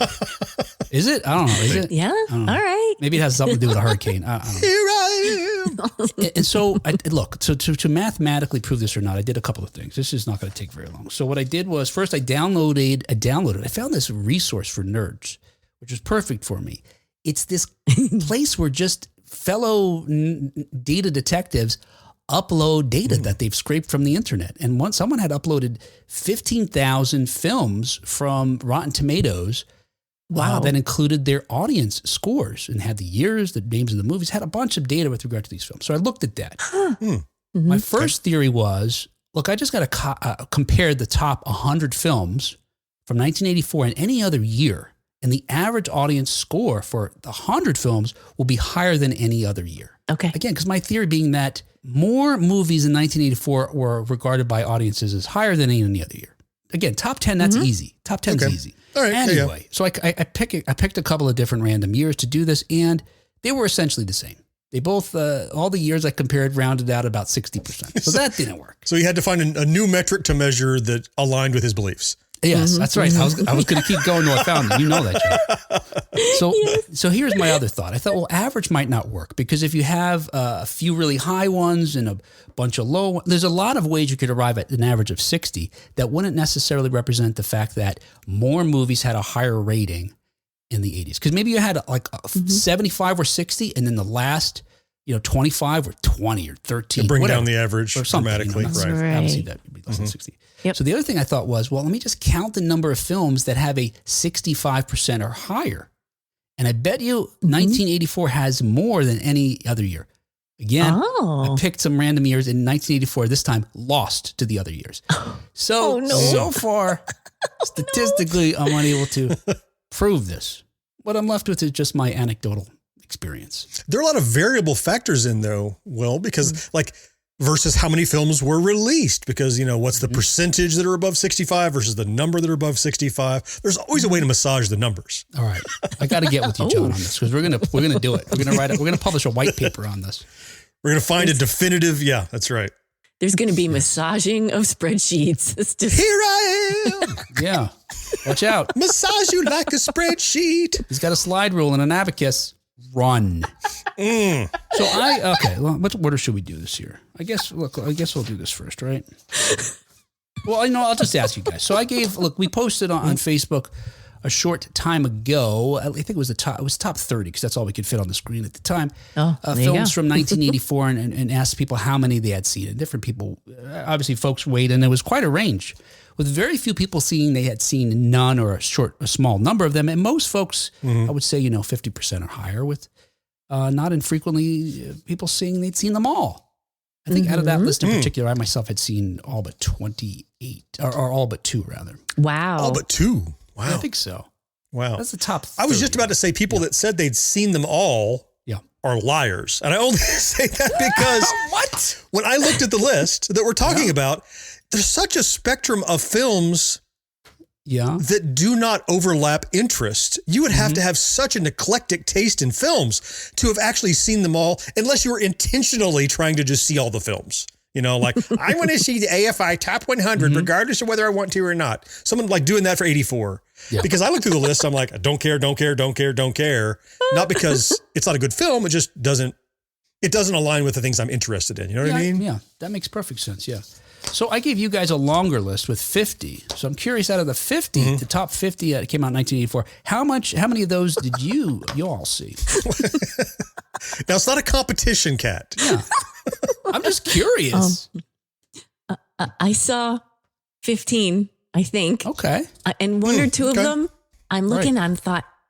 Is it? I don't know. Is it? Yeah. All right. Maybe it has something to do with a hurricane. I don't know. Here I am. And so, to mathematically prove this or not, I did a couple of things. This is not going to take very long. So what I did was first I found this resource for nerds, which was perfect for me. It's this place where just fellow data detectives upload data that they've scraped from the internet. And someone had uploaded 15,000 films from Rotten Tomatoes. Wow. That included their audience scores and had the years, the names of the movies, had a bunch of data with regard to these films. So I looked at that. My first theory was, look, I just got to compare the top 100 films from 1984 and any other year. And the average audience score for the 100 films will be higher than any other year. Okay. Again, because my theory being that more movies in 1984 were regarded by audiences as higher than any other year. Again, top 10, that's easy. Top 10 is easy. All right. Anyway, so I picked a couple of different random years to do this, and they were essentially the same. They both, all the years I compared rounded out about 60%. So that didn't work. So he had to find a new metric to measure that aligned with his beliefs. Yes, that's right. I was going to keep going till I found it. You know that, Joe. So here's my other thought. I thought, well, average might not work because if you have a few really high ones and a bunch of low ones, there's a lot of ways you could arrive at an average of 60 that wouldn't necessarily represent the fact that more movies had a higher rating in the 80s. Because maybe you had like 75 or 60 and then the last 25 or 20 or 13. To bring down the average or dramatically. Right. Obviously that would be less than 60. Yep. So the other thing I thought was, well, let me just count the number of films that have a 65% or higher. And I bet you 1984 has more than any other year. Again, I picked some random years in 1984, this time lost to the other years. So, so far, statistically, I'm unable to prove this. What I'm left with is just my anecdotal experience. There are a lot of variable factors in though, Will, because like versus how many films were released, because what's the percentage that are above 65 versus the number that are above 65. There's always a way to massage the numbers. All right. I got to get with you, John, on this because we're going to do it. We're going to publish a white paper on this. We're going to find a definitive. Yeah, that's right. There's going to be massaging of spreadsheets. It's just... Here I am. Yeah. Watch out. Massage you like a spreadsheet. He's got a slide rule and an abacus. Run. So well, what order should we do this here? I guess we'll do this first, right? Well, I'll just ask you guys. So we posted on Facebook a short time ago. I think it was top 30 because that's all we could fit on the screen at the time. Films from 1984 and asked people how many they had seen. And different people, obviously folks weighed in. There was quite a range with very few people saying they had seen none or a small number of them. And most folks, I would say, 50% or higher with not infrequently people saying they'd seen them all. I think out of that list in particular, I myself had seen all but 28 or all but 2 rather. Wow. All but 2. Wow. I think so. Wow. That's the top 30. I was just about to say people that said they'd seen them all are liars. And I only say that because what? When I looked at the list that we're talking about, there's such a spectrum of films that do not overlap interest. You would have to have such an eclectic taste in films to have actually seen them all, unless you were intentionally trying to just see all the films. Like, I want to see the AFI top 100, regardless of whether I want to or not. Someone like doing that for 84. Yeah. Because I look through the list, I'm like, I don't care. Not because it's not a good film. It just doesn't align with the things I'm interested in. You know what I mean? Yeah, that makes perfect sense. Yeah. So I gave you guys a longer list with 50. So I'm curious, out of the 50, the top 50 that came out in 1984, how many of those did you all see? Now, it's not a competition, Kat. Yeah. I'm just curious. I saw 15, I think. Okay. And one or two of them, I'm looking and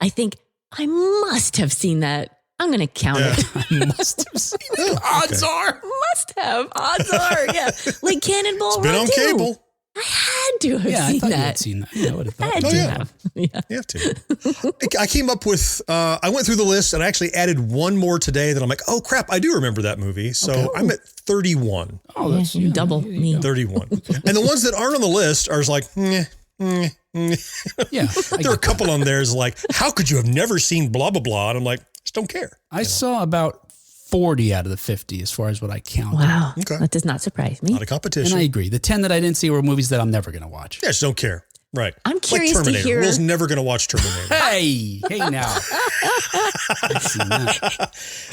I think I must have seen that. I'm going to count it. I must have seen it. Odds are. Must have. Odds are, yeah. Like Cannonball Run 2. It's been on cable. I had to have seen that. You had seen that. Yeah, I would have thought. I had to have. Yeah. You have to. I came up with, I went through the list and I actually added one more today that I'm like, oh crap, I do remember that movie. So I'm at 31. Oh, that's double me. 31. And the ones that aren't on the list are like, yeah. There are a couple on there is like, how could you have never seen blah, blah, blah? And I'm like, just don't care. I saw about 40 out of the 50 as far as what I counted. Wow. Okay. That does not surprise me. Not a competition. And I agree. The 10 that I didn't see were movies that I'm never going to watch. Yeah, just don't care. Right. I'm curious like Terminator. to hear. Will's never going to watch Terminator. Hey now. I've seen that.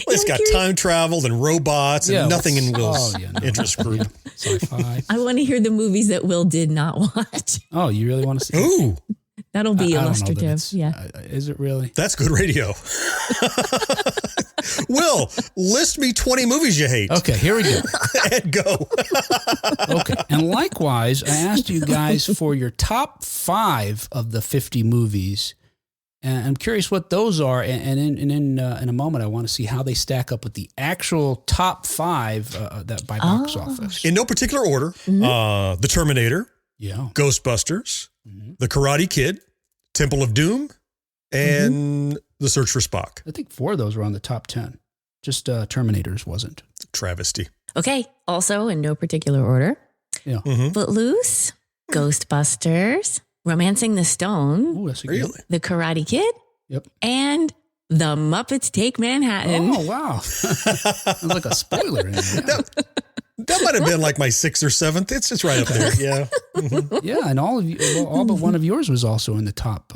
Well, it's got time travel and robots and nothing in Will's interest group. Sci-fi. I want to hear the movies that Will did not watch. Oh, you really want to see? Ooh. That'll be illustrative. Is it really? That's good radio. Will, list me 20 movies you hate. Okay, here we go. And go. Okay. And likewise, I asked you guys for your top 5 of the 50 movies. And I'm curious what those are. And in a moment, I want to see how they stack up with the actual top 5 that by box office. In no particular order. The Terminator. Yeah. Ghostbusters. The Karate Kid. Temple of Doom. And The Search for Spock. I think 4 of those were on the top 10. Just Terminators wasn't. Travesty. Okay. Also, in no particular order. Yeah. Footloose, Ghostbusters, Romancing the Stone, Oh, that's a good one. The Karate Kid, Yep. and The Muppets Take Manhattan. Oh, wow. Sounds like a spoiler in there. That might have been like my 6th or 7th. It's just right up there. Yeah. Yeah, and all but one of yours was also in the top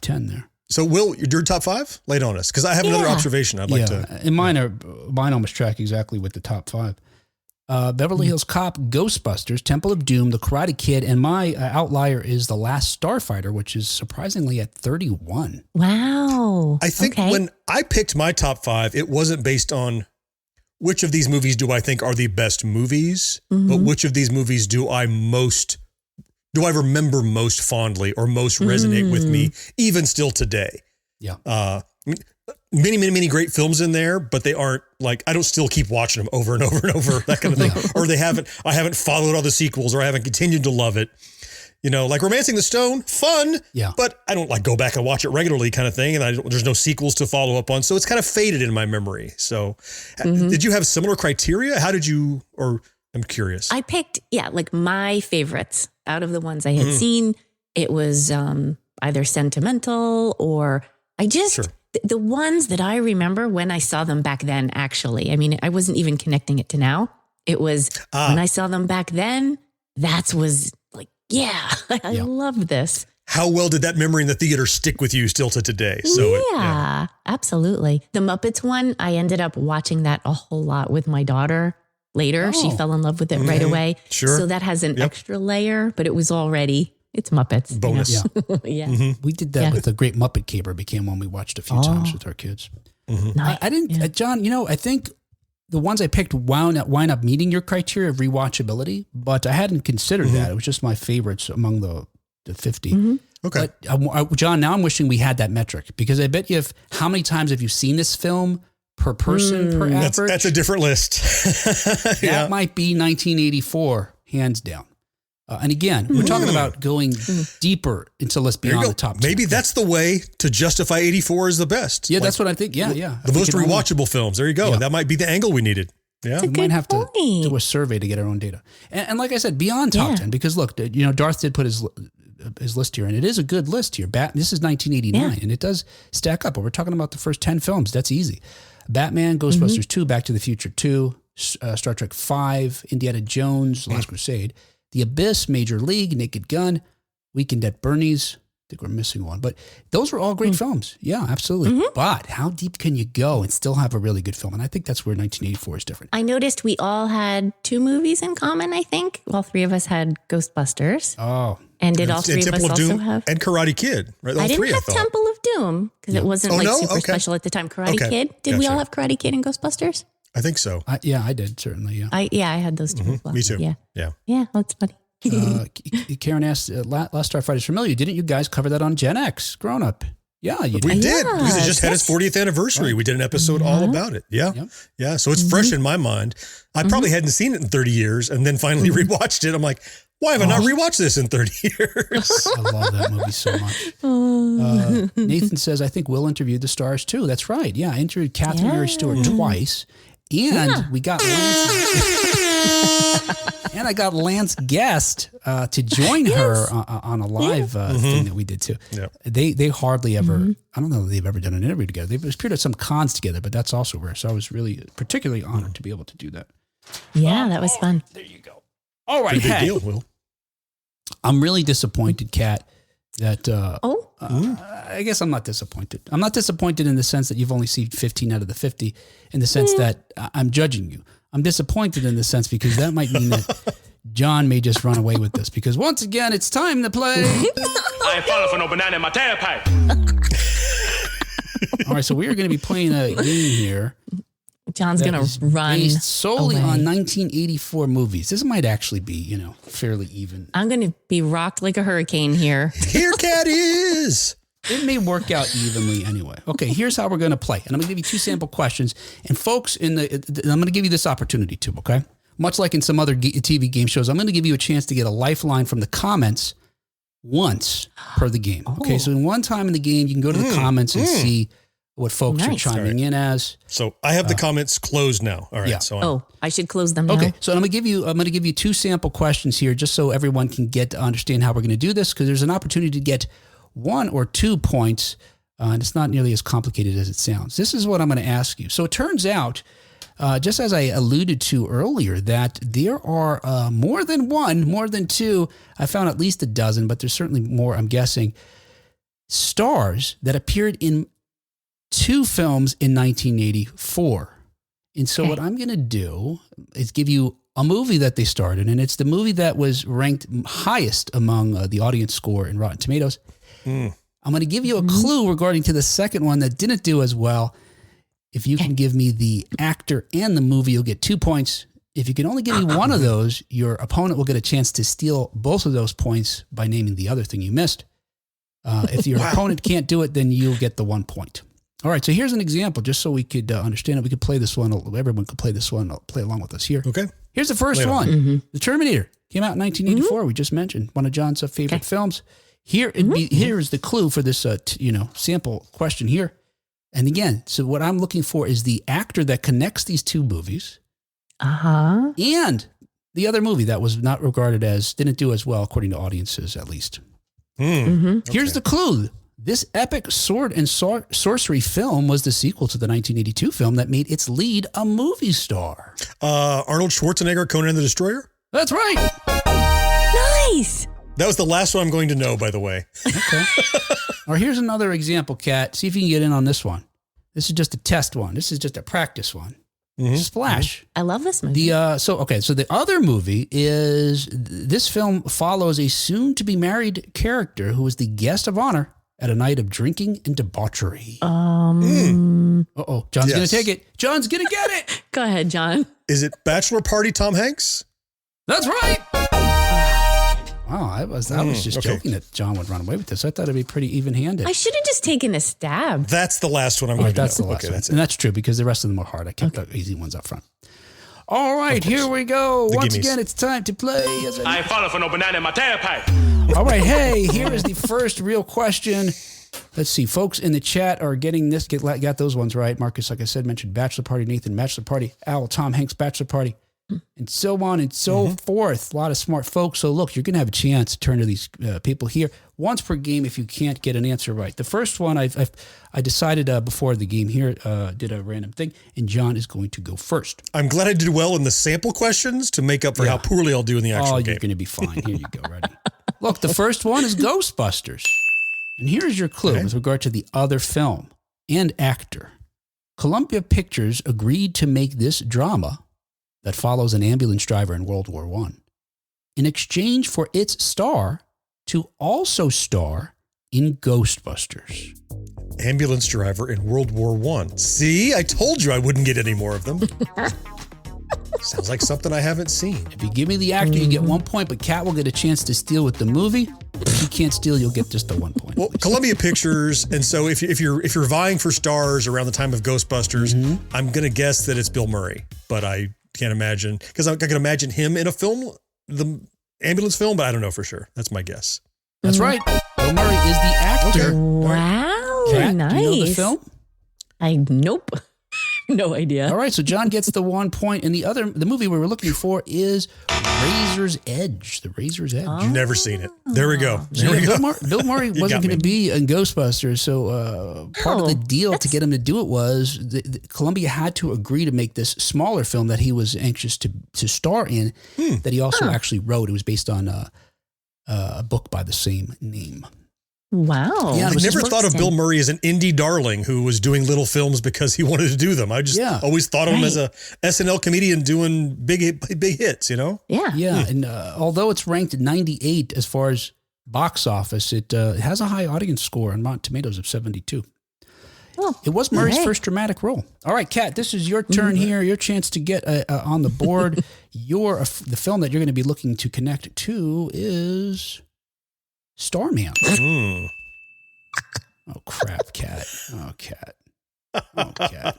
10 there. So, Will, your top 5? Lay it on us, because I have another observation I'd like to. And mine almost track exactly with the top 5. Beverly Hills Cop, Ghostbusters, Temple of Doom, The Karate Kid, and my outlier is The Last Starfighter, which is surprisingly at 31. Wow. I think when I picked my top 5, it wasn't based on which of these movies do I think are the best movies, but which of these movies do I remember most fondly or most resonate with me, even still today. Yeah. many great films in there, but they aren't like, I don't still keep watching them over and over and over, that kind of thing. Or I haven't followed all the sequels, or I haven't continued to love it. You know, like Romancing the Stone, fun, but I don't like go back and watch it regularly kind of thing. And there's no sequels to follow up on. So it's kind of faded in my memory. So did you have similar criteria? How did you, or I'm curious. I picked, like my favorites out of the ones I had seen. It was either sentimental or I just, the ones that I remember when I saw them back then, actually. I mean, I wasn't even connecting it to now. It was when I saw them back then, that was like, I loved this. How well did that memory in the theater stick with you still to today? So absolutely. The Muppets one, I ended up watching that a whole lot with my daughter later. She fell in love with it right away. Sure. So that has an extra layer, but it was already, it's Muppets. Bonus. You know? We did that with The Great Muppet Caper, became one we watched a few times with our kids. Nice. I didn't, John, I think the ones I picked wind up meeting your criteria of rewatchability, but I hadn't considered that. It was just my favorites among the 50. Okay. But John, now I'm wishing we had that metric, because I bet you how many times have you seen this film per person, per average? That's a different list. That might be 1984, hands down. And again, we're talking about going deeper into lists beyond the top 10. Maybe that's the way to justify 84 as the best. Yeah, that's what I think. Yeah. The most rewatchable films. There you go. That might be the angle we needed. Yeah. We might have to do a survey to get our own data. And like I said, beyond top 10, because look, Darth did put his list here, and it is a good list here. This is 1989, and it does stack up. But we're talking about the first 10 films. That's easy. Batman, Ghostbusters 2, Back to the Future 2, Star Trek 5, Indiana Jones, Last Crusade, The Abyss, Major League, Naked Gun, Weekend at Bernie's. I think we're missing one, but those were all great films. Yeah, absolutely. But how deep can you go and still have a really good film? And I think that's where 1984 is different. I noticed we all had 2 movies in common, I think. All 3 of us had Ghostbusters. Oh. And did all 3 of us also have? And Karate Kid, right? I didn't have Temple of Doom because it wasn't super special at the time. Karate Kid. Did we all have Karate Kid and Ghostbusters? I think so. I did, certainly, yeah. I had those 2 as well. Me too. Yeah, that's funny. Karen asked, Last Starfighter is familiar. Didn't you guys cover that on Gen X growing up? Yeah, you did. We did, because it just had its 40th anniversary. Right. We did an episode all about it. Yeah. Yep. Yeah. So it's fresh in my mind. I probably hadn't seen it in 30 years and then finally rewatched it. I'm like, why have I not rewatched this in 30 years? I love that movie so much. Nathan says, I think Will interviewed the stars too. That's right. Yeah. I interviewed Catherine Mary Stewart twice. And we got Lance. And I got Lance Guest to join her on a live thing that we did too. Yep. They hardly ever, I don't know if they've ever done an interview together. They've appeared at some cons together, but that's also rare. So I was really particularly honored to be able to do that. Yeah, that was fun. There you go. All right. Big deal, Will. I'm really disappointed, Kat, that I guess I'm not disappointed. I'm not disappointed in the sense that you've only seen 15 out of the 50, in the sense that I'm judging you. I'm disappointed in the sense because that might mean that John may just run away with this, because once again, it's time to play. I ain't falling for no banana in my tailpipe. All right, so we are going to be playing a game here. John's going to run based solely on 1984 movies. This might actually be, fairly even. I'm going to be rocked like a hurricane here. Here Cat is. It may work out evenly anyway. Okay, here's how we're going to play. And I'm going to give you 2 sample questions. And folks, I'm going to give you this opportunity too, okay? Much like in some other TV game shows, I'm going to give you a chance to get a lifeline from the comments once per the game. Okay, so in one time in the game, you can go to the comments and see what folks are chiming in as. So I have the comments closed now. All right. Yeah. So I should close them now. Okay. So I'm going to give you 2 sample questions here, just so everyone can get to understand how we're going to do this, because there's an opportunity to get 1 or 2 points, and it's not nearly as complicated as it sounds. This is what I'm going to ask you. So it turns out, just as I alluded to earlier, that there are more than 2. I found at least a dozen, but there's certainly more, I'm guessing, stars that appeared in 2 films in 1984. And so what I'm going to do is give you a movie that they starred in, and it's the movie that was ranked highest among the audience score in Rotten Tomatoes. I'm going to give you a clue regarding to the second one that didn't do as well. If you can give me the actor and the movie, you'll get 2 points. If you can only give me one of those, your opponent will get a chance to steal both of those points by naming the other thing you missed. If your opponent can't do it, then you'll get the 1 point. All right, so here's an example, just so we could understand it. We could play this one. Everyone could play this one. Play along with us here. Okay. Here's the first one. Mm-hmm. The Terminator came out in 1984. We just mentioned one of John's favorite films. Here, here's the clue for this, sample question here. And again, so what I'm looking for is the actor that connects these two movies. And the other movie that was not regarded didn't do as well, according to audiences, at least. Here's the clue. This epic sword and sorcery film was the sequel to the 1982 film that made its lead a movie star. Arnold Schwarzenegger, Conan the Destroyer? That's right. Nice. That was the last one I'm going to know, by the way. Okay. All right, here's another example, Kat. See if you can get in on this one. This is just a test one. This is just a practice one. Splash. I love this movie. So the other movie is this film follows a soon-to-be married character who is the guest of honor at a night of drinking and debauchery. John's going to take it. John's going to get it. Go ahead, John. Is it Bachelor Party Tom Hanks? That's right. Wow, I was just joking that John would run away with this. I thought it'd be pretty even-handed. I should have just taken a stab. That's the last one I'm going to know. That's the last one. That's it. And that's true because the rest of them are hard. I kept the easy ones up front. All right, here we go. Once again, it's time to play. I ain't falling for no banana in my tailpipe. All right, hey, here is the first real question. Let's see, folks in the chat are getting this. Got those ones right. Marcus, like I said, mentioned Bachelor Party, Nathan, Bachelor Party, Al, Tom Hanks, Bachelor Party, and so on and so forth. A lot of smart folks. So look, you're going to have a chance to turn to these people here once per game if you can't get an answer right. The first one I decided before the game here, did a random thing, and John is going to go first. I'm glad I did well in the sample questions to make up for how poorly I'll do in the actual game. You're going to be fine. Here you go. Ready? Look, the first one is Ghostbusters. And here's your clue with regard to the other film and actor. Columbia Pictures agreed to make this drama that follows an ambulance driver in World War I in exchange for its star to also star in Ghostbusters. Ambulance driver in World War I. See, I told you I wouldn't get any more of them. Sounds like something I haven't seen. If you give me the actor, you get 1 point, but Kat will get a chance to steal with the movie. If you can't steal, you'll get just the 1 point. Well, Columbia Pictures, and so if you're vying for stars around the time of Ghostbusters, I'm gonna guess that it's Bill Murray, but I can't imagine because I can imagine him in a film, the ambulance film, but I don't know for sure. That's my guess. That's right. Bill Murray is the actor. Okay. Wow, Kat, nice. do you know the film? Nope. No idea. All right, so John gets the 1 point, and the movie we were looking for is Razor's Edge. The Razor's Edge. You've never seen it. There we go. There we go. Bill Murray wasn't going to be in Ghostbusters, so part of the deal to get him to do it was Columbia had to agree to make this smaller film that he was anxious to star in, that he also actually wrote. It was based on a book by the same name. Wow. Yeah, I never thought of Bill Murray as an indie darling who was doing little films because he wanted to do them. I just always thought of him as a SNL comedian doing big hits, you know? Yeah. Yeah. And although it's ranked 98 as far as box office, it has a high audience score on Rotten Tomatoes of 72. Oh, it was Murray's first dramatic role. All right, Kat, this is your turn here. Your chance to get on the board. The film that you're going to be looking to connect to is Starman. Oh, crap, Kat. Oh, Kat. Oh, Kat.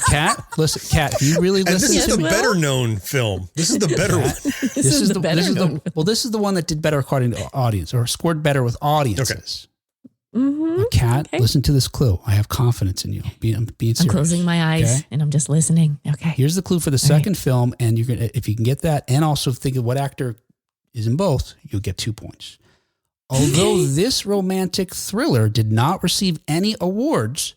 Kat, listen, Kat, do you really listen? And this is the better known film. This is the better one. This is the better known. This is the one that did better according to audience, or scored better with audiences. Okay. Kat, listen to this clue. I have confidence in you. I'm being serious. I'm closing my eyes and I'm just listening. Okay. Here's the clue for the second film, and you're gonna, if you can get that, and also think of what actor is in both, you'll get 2 points. Although this romantic thriller did not receive any awards,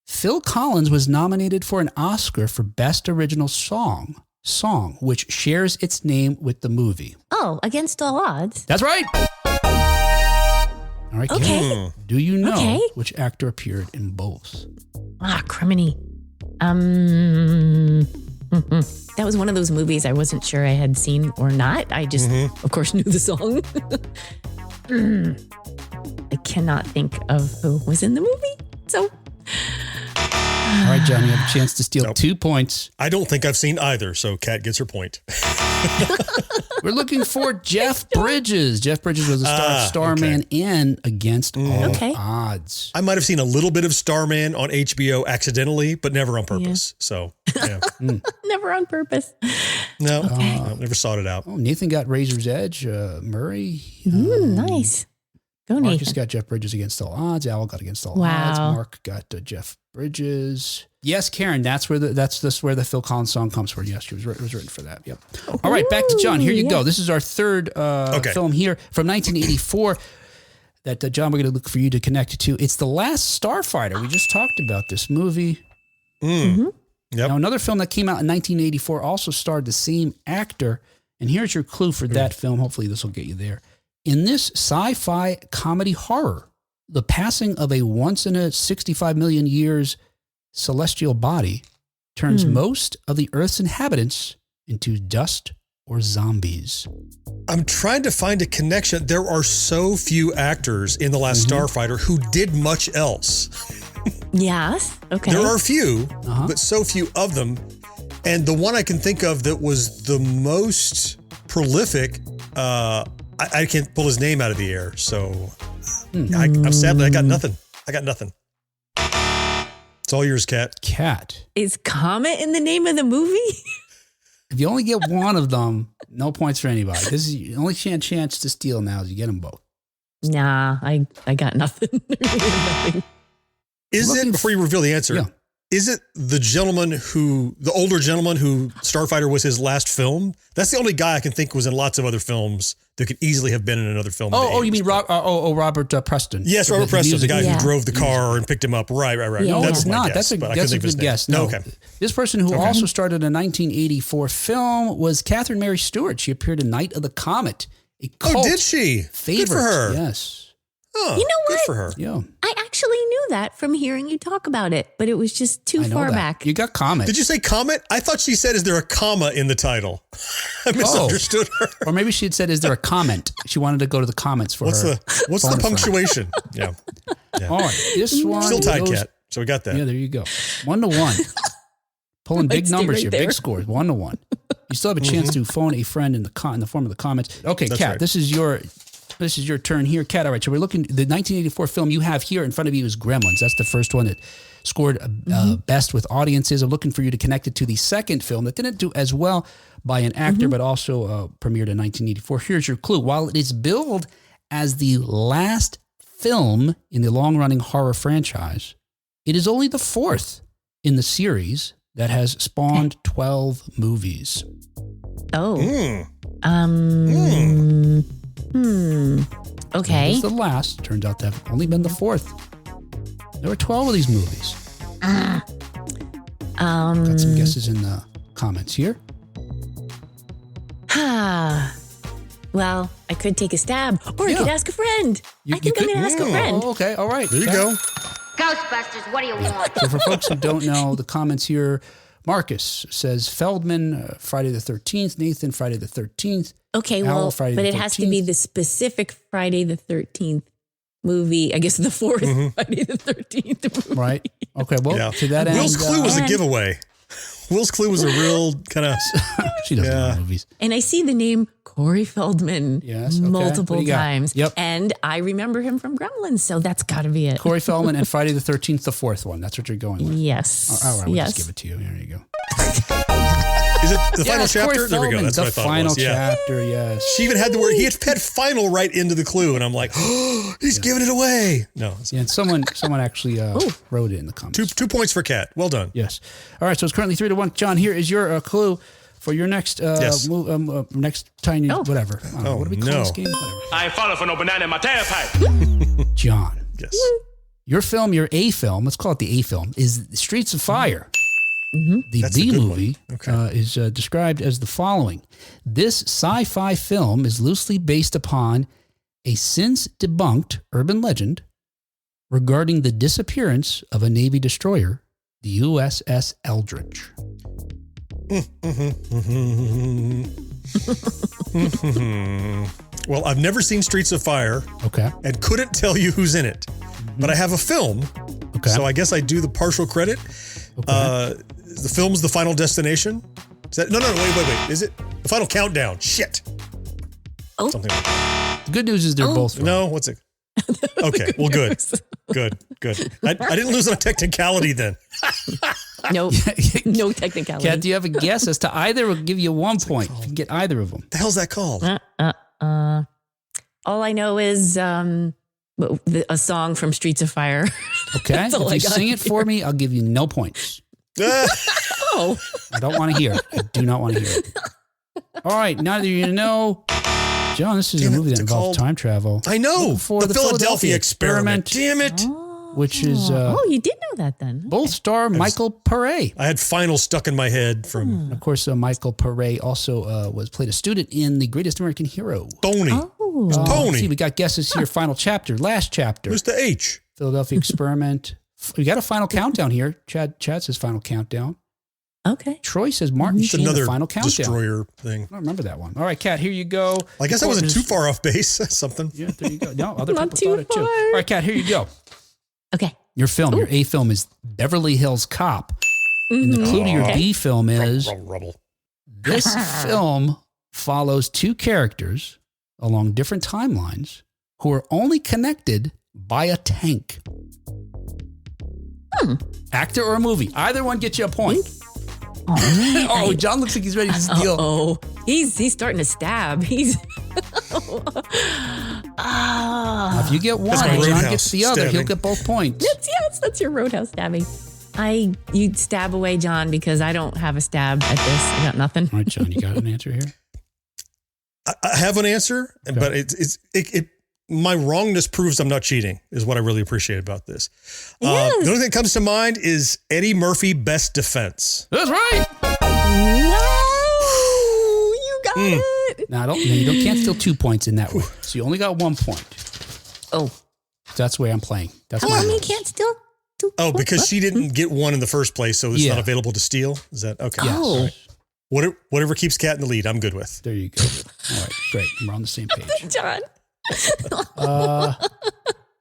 Phil Collins was nominated for an Oscar for Best Original Song, which shares its name with the movie. Oh, Against All Odds. That's right. All right, okay. Do you know which actor appeared in both? Criminy. That was one of those movies I wasn't sure I had seen or not. I just, of course, knew the song. I cannot think of who was in the movie. So, all right, John, you have a chance to steal 2 points. I don't think I've seen either, so Kat gets her point. We're looking for Jeff Bridges. Jeff Bridges was a star of Starman and Against All Odds. I might have seen a little bit of Starman on HBO accidentally, but never on purpose. So, yeah. Never on purpose. No, never sought it out. Oh, Nathan got Razor's Edge. Murray. Nice. Go, Nathan. Marcus got Jeff Bridges Against All Odds. Al got Against All Wow. Odds. Mark got Jeff Bridges. Yes, Karen, that's where the Phil Collins song comes from. Yes, it was written for that. Yep. All right, back to John. Here you go. This is our third film here from 1984 that, John, we're going to look for you to connect to. It's The Last Starfighter. We just talked about this movie. Yep. Now, another film that came out in 1984 also starred the same actor. And here's your clue for that film. Hopefully this will get you there. In this sci-fi comedy horror, the passing of a once in a 65 million years celestial body turns most of the Earth's inhabitants into dust or zombies. I'm trying to find a connection. There are so few actors in The Last Starfighter who did much else. Yes. Okay. There are a few, but so few of them. And the one I can think of that was the most prolific, I can't pull his name out of the air. So I'm sadly, I got nothing. It's all yours, Kat. Cat. Is Comet in the name of the movie? If you only get one of them, no points for anybody. This is the only chance to steal now is you get them both. Nah, I got nothing. Is it, before you reveal the answer, is it the older gentleman who Starfighter was his last film? That's the only guy I can think was in lots of other films that could easily have been in another film. You mean Robert Preston? Yes, Robert Preston, the guy who drove the car and picked him up. Right. No, it's not. That's a good guess. No, okay. This person who also starred in a 1984 film was Catherine Mary Stewart. She appeared in Night of the Comet. A cult did she? Favorite. Good for her. Yes. Oh, you know what? Good for her. Yeah. I actually knew that from hearing you talk about it, but it was just too far back. You got Comet. Did you say Comet? I thought she said, is there a comma in the title? I misunderstood her. Or maybe she had said, is there a comment? She wanted to go to the comments for what's her. What's the punctuation? Yeah. All right. This one. Still tied, Kat. So we got that. Yeah, there you go. 1-1. Pulling big numbers here. Big scores. 1-1. You still have a chance to phone a friend in the form of the comments. Okay, Kat, right. This is your turn here, Kat. All right, so we're looking. The 1984 film you have here in front of you is Gremlins. That's the first one that scored best with audiences. I'm looking for you to connect it to the second film that didn't do as well by an actor, but also premiered in 1984. Here's your clue. While it is billed as the last film in the long-running horror franchise, it is only the fourth in the series that has spawned 12 movies. Oh. Okay. It's the last. Turns out to have only been the fourth. There were 12 of these movies. Got some guesses in the comments here. Well, I could take a stab, or I could ask a friend. I think I'm going to ask a friend. Oh, okay, all right. There you go. Ghostbusters, what do you want? So for folks who don't know, the comments here, Marcus says Feldman, Friday the 13th. Nathan, Friday the 13th. Okay, Al, but it has to be the specific Friday the 13th movie. I guess the fourth Friday the 13th movie. Right. Okay, well, to that end. Will's clue was a giveaway. Will's clue was a real kind of... She doesn't know movies. And I see the name Corey Feldman multiple times. Yep. And I remember him from Gremlins, so that's got to be it. Corey Feldman and Friday the 13th, the fourth one. That's what you're going with. Yes. All right, we'll just give it to you. Here you go. Is it the final chapter? Corey There we go. That's what I thought it was. The final chapter, yes. She even had the word, he had final right into the clue. And I'm like, oh, he's giving it away. No. Yeah, and someone actually wrote it in the comments. 2 points for Kat. Well done. Yes. All right, so it's currently 3-1. John, here is your clue for your next next tiny whatever. I don't know. What do we call this game? Whatever. I ain't falling for no banana in my tailpipe. John. Yes. Your film, your A film, let's call it the A film, is Streets of Fire. The That's B a good movie is described as the following. This sci-fi film is loosely based upon a since debunked urban legend regarding the disappearance of a Navy destroyer, the USS Eldridge. Well, I've never seen Streets of Fire. Okay. And couldn't tell you who's in it. But I have a film. Okay. So I guess I do the partial credit. Okay. The film's The Final Destination. Is that, no, wait. Is it? The final countdown. Shit. Oh. Something like that. The good news is they're both wrong. No, what's it? Okay, well, good. I didn't lose on a technicality then. Nope. No technicality. Kat, do you have a guess as to either? We'll give you 1 point. You can get either of them. What the hell's that called? All I know is a song from Streets of Fire. Okay. If you sing it for me, I'll give you no points. Oh. I don't want to hear it. I do not want to hear it. All right. Now that you know, John, this is a movie that involves time travel. I know. For the Philadelphia Experiment. Damn it. Which is... you did know that then. Both star Michael Pare. I had final stuck in my head from... Of course, Michael Pare also played a student in The Greatest American Hero. Tony. Tony. See, we got guesses here. Final chapter. Last chapter. Who's the H? Philadelphia Experiment. We got a final countdown here. Chad says final countdown. Okay. Troy says Martin It's Sheen, another the final countdown. destroyer thing. I don't remember that one. All right, Kat, here you go. I guess I wasn't too far off base. Something. Yeah, there you go. No, other Not people thought it too. too far. All right, Kat, here you go. Okay. Your film, your A film is Beverly Hills Cop. And the clue to your B film is Rubble. this film follows two characters along different timelines who are only connected by a tank. Actor or a movie. Either one gets you a point. Oh, John looks like he's ready to steal. Oh, he's starting to stab. He's. Now, if you get one, my John Roadhouse gets the other. stabbing. He'll get both points. That's your roadhouse stabbing. You stab away, John, because I don't have a stab at this. I got nothing. All right, John, you got an answer here? I have an answer, but my wrongness proves I'm not cheating, is what I really appreciate about this. Yes. The only thing that comes to mind is Eddie Murphy, Best Defense. That's right. No, you got it. Now, you can't steal 2 points in that way. So you only got 1 point. Oh, That's the way I'm playing. That's how my come you rules. can't still? Oh, because she didn't get one in the first place, so it's Yeah. not available to steal? Is that okay? Yes. Oh. Whatever keeps Kat in the lead, I'm good with. There you go. All right, great. We're on the same page. John.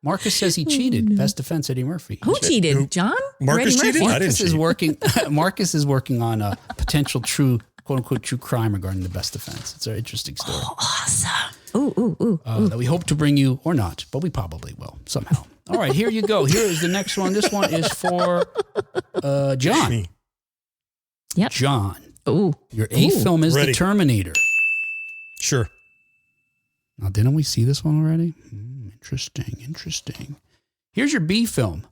Marcus says he cheated. Best defense, Eddie Murphy. Who cheated? John? Marcus Eddie Murphy? cheated? I didn't Marcus is cheat. working. Marcus is working on a potential true, quote unquote, true crime regarding the best defense. It's an interesting story Awesome. Ooh. that we hope to bring you, or not, but we probably will somehow. All right, here you go. Here is the next one. This one is for John. Me. Yep. John, Ooh. your A film is Ready. The Terminator. Sure. Now, didn't we see this one already? Interesting. Here's your B film.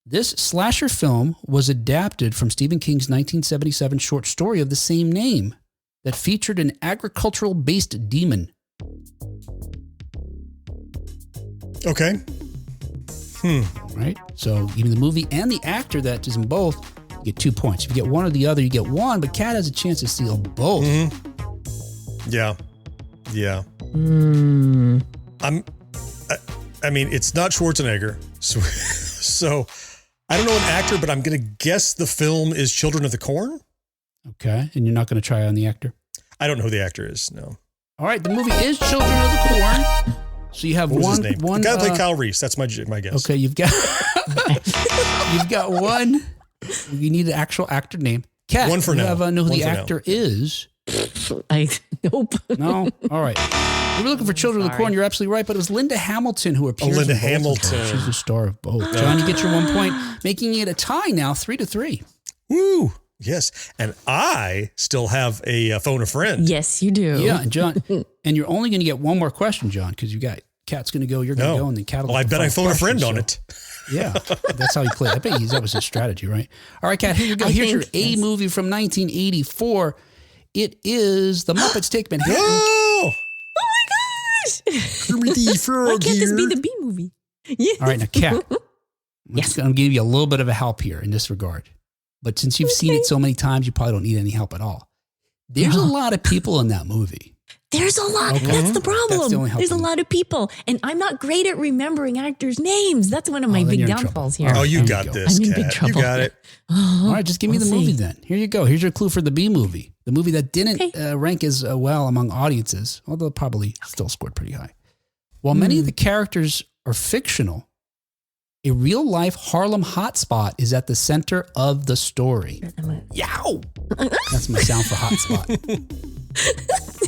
This slasher film was adapted from Stephen King's 1977 short story of the same name that featured an agricultural-based demon. Okay. Right? So even the movie and the actor that is in both, you get 2 points. If you get one or the other, you get one, but Kat has a chance to steal both. Yeah. I mean, it's not Schwarzenegger. So I don't know an actor, but I'm going to guess the film is Children of the Corn. Okay. And you're not going to try on the actor? I don't know who the actor is. No. All right. The movie is Children of the Corn. So you have What was one. his name? One, the guy that played Kyle Reese. That's my guess. Okay, you've got one. You need an actual actor name. Kat, One for you now. have know who One the for now. actor is. Nope. No? All right. You were looking for Children of the Corn. You're absolutely right, but it was Linda Hamilton who appears Linda in both of them. Hamilton. She's the star of both. John, you get your 1 point, making it a tie now, 3-3. Woo. Yes. And I still have a phone a friend. Yes, you do. Yeah, and John, and you're only going to get one more question, John, because you got Kat's going to go, you're going to go, and then Kat will Well, I get the bet I final phone a friend question, on so- it. Yeah, that's how he played. I bet that was his strategy, right? All right, Kat, here you go. Here's your A movie from 1984. It is The Muppets Take Manhattan. Oh! Gosh. Kermit the Frog Why can't this be here. the B movie? Yeah. All right, now, Kat, Yes. I'm going to give you a little bit of a help here in this regard. But since you've seen it so many times, you probably don't need any help at all. There's a lot of people in that movie. There's a lot. Okay. That's the problem. That's the only help There's a we need. lot of people. And I'm not great at remembering actors' names. That's one of my then big you're in downfalls trouble. here. Oh, you There you got go. this, I'm in big Kat. You trouble. got it. All right, just give me We'll the movie see. then. Here you go. Here's your clue for the B movie. The movie that didn't Okay. rank as well among audiences, although it probably still scored pretty high. While many of the characters are fictional, a real-life Harlem hotspot is at the center of the story. Yow! That's my sound for hotspot.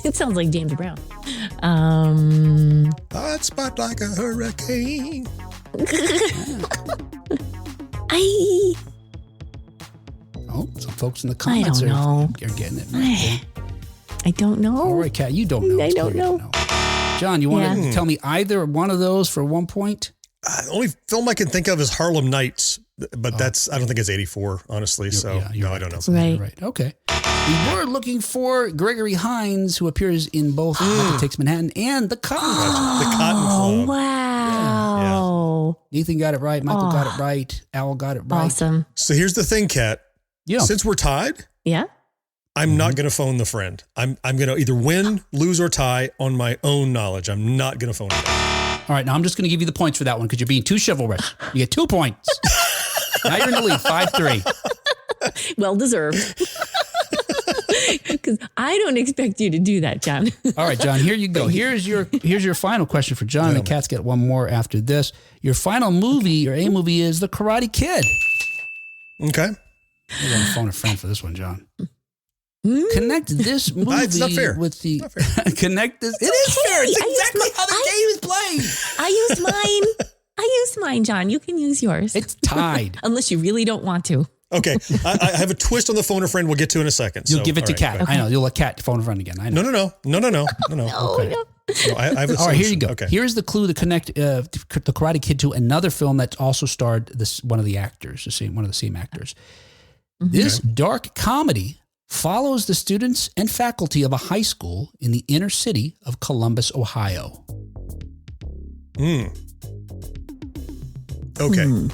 It sounds like James Brown. Hot spot like a hurricane. Some folks in the comments are getting it right. I don't know. All right, Kat, you don't know. I don't know. John, you want to tell me either one of those for 1 point? The only film I can think of is Harlem Nights, but I don't think it's 84, honestly. I don't know. Right. Okay. We were looking for Gregory Hines, who appears in both Michael Takes Manhattan and The Cotton Club. The Cotton Club. Wow. Yeah. Nathan got it right. Michael got it right. Al got it right. Awesome. So here's the thing, Kat. Yeah. Since we're tied, I'm not going to phone the friend. I'm going to either win, lose, or tie on my own knowledge. I'm not going to phone a friend. All right, now I'm just going to give you the points for that one because you're being too chivalrous. You get 2 points. Now you're in the lead, 5-3. Well deserved. Because I don't expect you to do that, John. All right, John, here you go. Here's your final question for John. The Cats get one more after this. Your final movie or a movie is The Karate Kid. Okay. I'm going to phone a friend for this one, John. Connect this movie it's not fair. with the connect this. It is fair. It's exactly how the game is played. I used mine, John. You can use yours. It's tied. Unless you really don't want to. Okay. I have a twist on the phone a friend we'll get to in a second. You'll give it to Kat. Okay. I know. You'll let Kat phone a friend again. I know. No. Okay. No, I have a all right, here you go. Okay. Here's the clue to connect The Karate Kid to another film that also starred one of the actors, one of the same actors. Mm-hmm. This dark comedy follows the students and faculty of a high school in the inner city of Columbus, Ohio. Okay.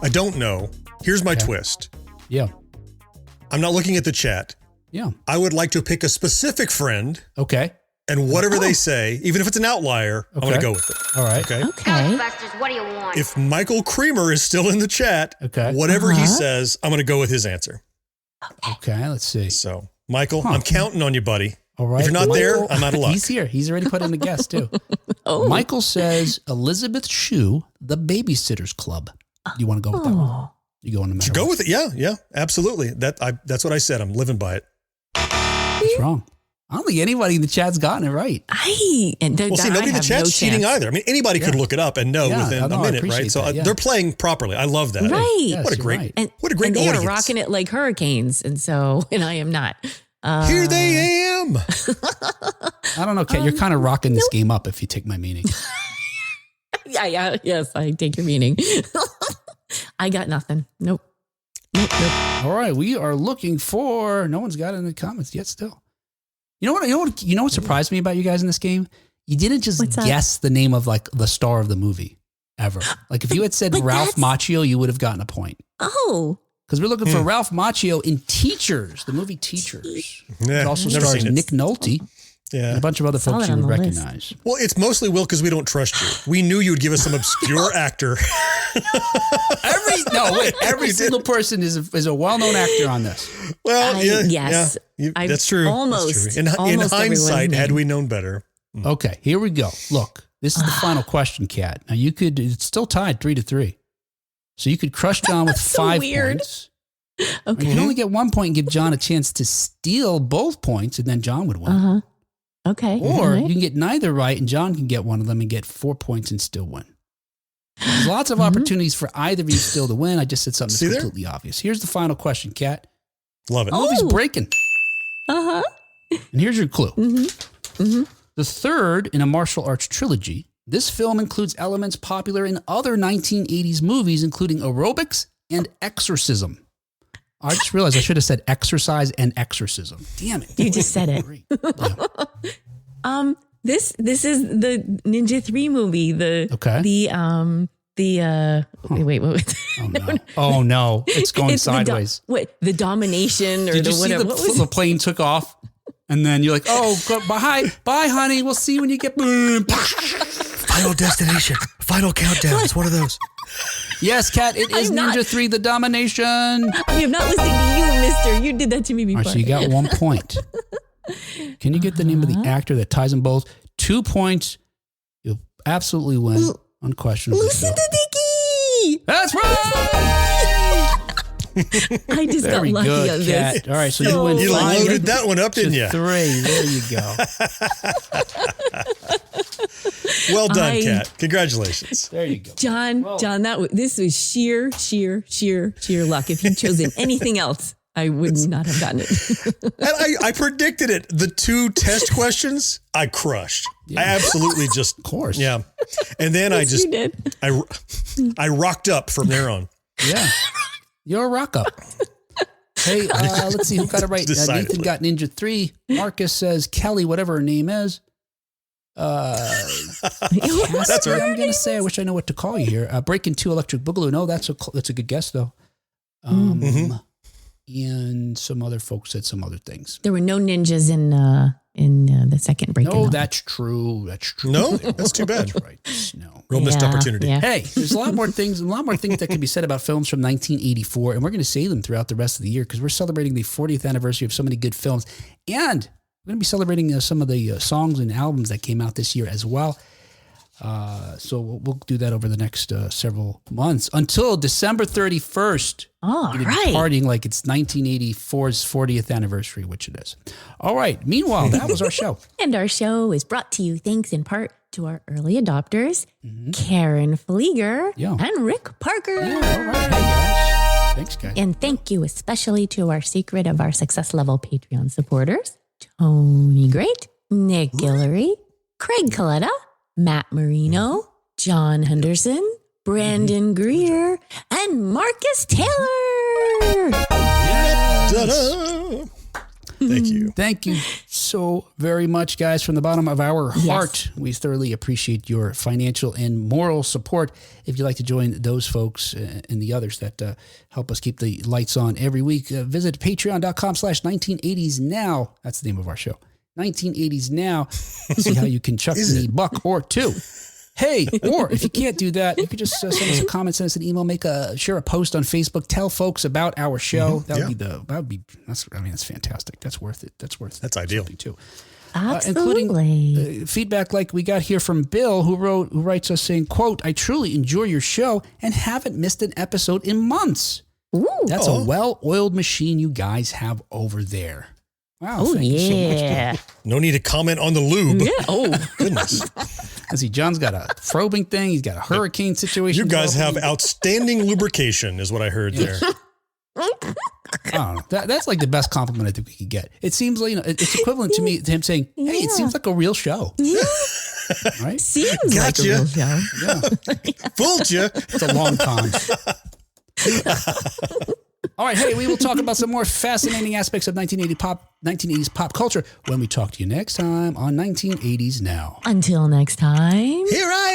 I don't know. Here's my twist. Yeah. I'm not looking at the chat. Yeah. I would like to pick a specific friend. Okay. And whatever they say, even if it's an outlier, I'm going to go with it. All right. Okay. Ghostbusters, what do you want? If Michael Creamer is still in the chat, whatever he says, I'm going to go with his answer. Okay. Let's see. So, Michael, I'm counting on you, buddy. All right. If you're not there, I'm out of luck. He's here. He's already put in a guess, too. Michael says Elizabeth Shue, The Babysitter's Club. You want to go with that one? You go on the matter. Go with it. Yeah, absolutely. That's what I said. I'm living by it. That's wrong. I don't think anybody in the chat's gotten it right. Nobody in the chat's cheating either. I mean, anybody could look it up and know within a minute, right? So they're playing properly. I love that. Right. Yes, what a great and they are rocking it like hurricanes. And I am not. Here they am. I don't know, Kat. You're kind of rocking this game up if you take my meaning. Yes, I take your meaning. I got nothing. Nope. All right, we are looking for. No one's got it in the comments yet. Still, you know what surprised me about you guys in this game? You didn't just guess the name of like the star of the movie ever. Like if you had said Ralph Macchio, you would have gotten a point. Oh, because we're looking for Ralph Macchio in Teachers, the movie Teachers. Yeah, it also stars Nick Nolte. Yeah. And a bunch of other folks you would recognize. Well, it's mostly Will because we don't trust you. We knew you would give us some obscure actor. Every single person is a well-known actor on this. Well, yes. That's true. Almost. That's true. In hindsight, had we known better. Okay, here we go. Look, this is the final question, Kat. Now it's still tied 3-3. So you could crush John with 5 points. Okay. You can only get 1 point and give John a chance to steal both points, and then John would win. Okay. Or you can get neither right, and John can get one of them and get 4 points and still win. There's lots of opportunities for either of you still to win. I just said something that's completely obvious. Here's the final question, Kat. Love it. The movie's Breaking'. And here's your clue. The third in a martial arts trilogy, this film includes elements popular in other 1980s movies, including aerobics and exorcism. I just realized I should have said exercise and exorcism. Damn it. You just said it. Yeah. This is the Ninja 3 movie. Wait, what was it? Oh no. It's going sideways. The domination or Did the you whatever. See the plane took off and then you're like, bye honey. We'll see you when you get Final Destination. Final Countdown. It's one of those. Yes, Kat, it is Ninja 3, The Domination. I am not listening to you, mister. You did that to me before. All right, so you got 1 point. Can you get the name of the actor that ties them both? 2 points. You'll absolutely win. Unquestionably. Lucinda Dickey! That's right! I just got lucky on this. Kat. All right, so you went You 5 loaded that one up, didn't you? 3. There you go. Well done, Kat. Congratulations. There you go. John, this was sheer luck. If you'd chosen anything else, I would not have gotten it. And I predicted it. The 2 test questions, I crushed. Yeah. I absolutely just, Of course. yeah. And then Yes, you did. I rocked up from there on. Yeah. You're a rock up. Hey, let's see who got it right. Decidedly. Nathan got Ninja 3. Marcus says Kelly, whatever her name is. That's her. I'm going to say, I wish I know what to call you here. Breaking 2 Electric Boogaloo. No, that's a good guess, though. And some other folks said some other things. There were no ninjas in the second break. No, that's true. That's true. No, that's too bad. That's right. No. Real missed opportunity. Yeah. Hey, there's a lot more things that can be said about films from 1984, and we're going to say them throughout the rest of the year because we're celebrating the 40th anniversary of so many good films, and we're going to be celebrating some of the songs and albums that came out this year as well. So we'll do that over the next several months until December 31st. All We're gonna right. be partying like it's 1984's 40th anniversary, which it is. All right. Meanwhile, that was our show. And our show is brought to you thanks in part to our early adopters, Karen Flieger and Rick Parker. Yeah, all right. Hey, guys. Thanks, guys. And thank you especially to our secret of our success level Patreon supporters, Tony Great, Nick Guillory, Craig Coletta, Matt Marino, John Henderson, Brandon Greer, and Marcus Taylor. Ta-da! Thank you. Thank you so very much, guys. From the bottom of our heart, we thoroughly appreciate your financial and moral support. If you'd like to join those folks and the others that help us keep the lights on every week, visit patreon.com/1980s now. That's the name of our show. 1980s now. See how you can chuck me $1 or $2. Hey, or if you can't do that, you could just send us a comment, send us an email, share a post on Facebook, tell folks about our show. That's fantastic. That's worth it. That's ideal too. Absolutely. Including feedback like we got here from Bill, who writes us saying, quote, "I truly enjoy your show and haven't missed an episode in months." Ooh. That's a well-oiled machine you guys have over there. Wow. Oh, thank you so much, yeah. Bill. No need to comment on the lube. Yeah. Oh, Goodness. I see John's got a probing thing. He's got a hurricane situation. You guys have outstanding lubrication is what I heard there. I don't know. That's like the best compliment I think we could get. It seems like, it's equivalent to him saying, "Hey, it seems like a real show." Right? seems like a Gotcha. real show. Yeah. Fooled you. It's a long time. All right. Hey, we will talk about some more fascinating aspects of 1980s pop culture when we talk to you next time on 1980s Now. Until next time. Here I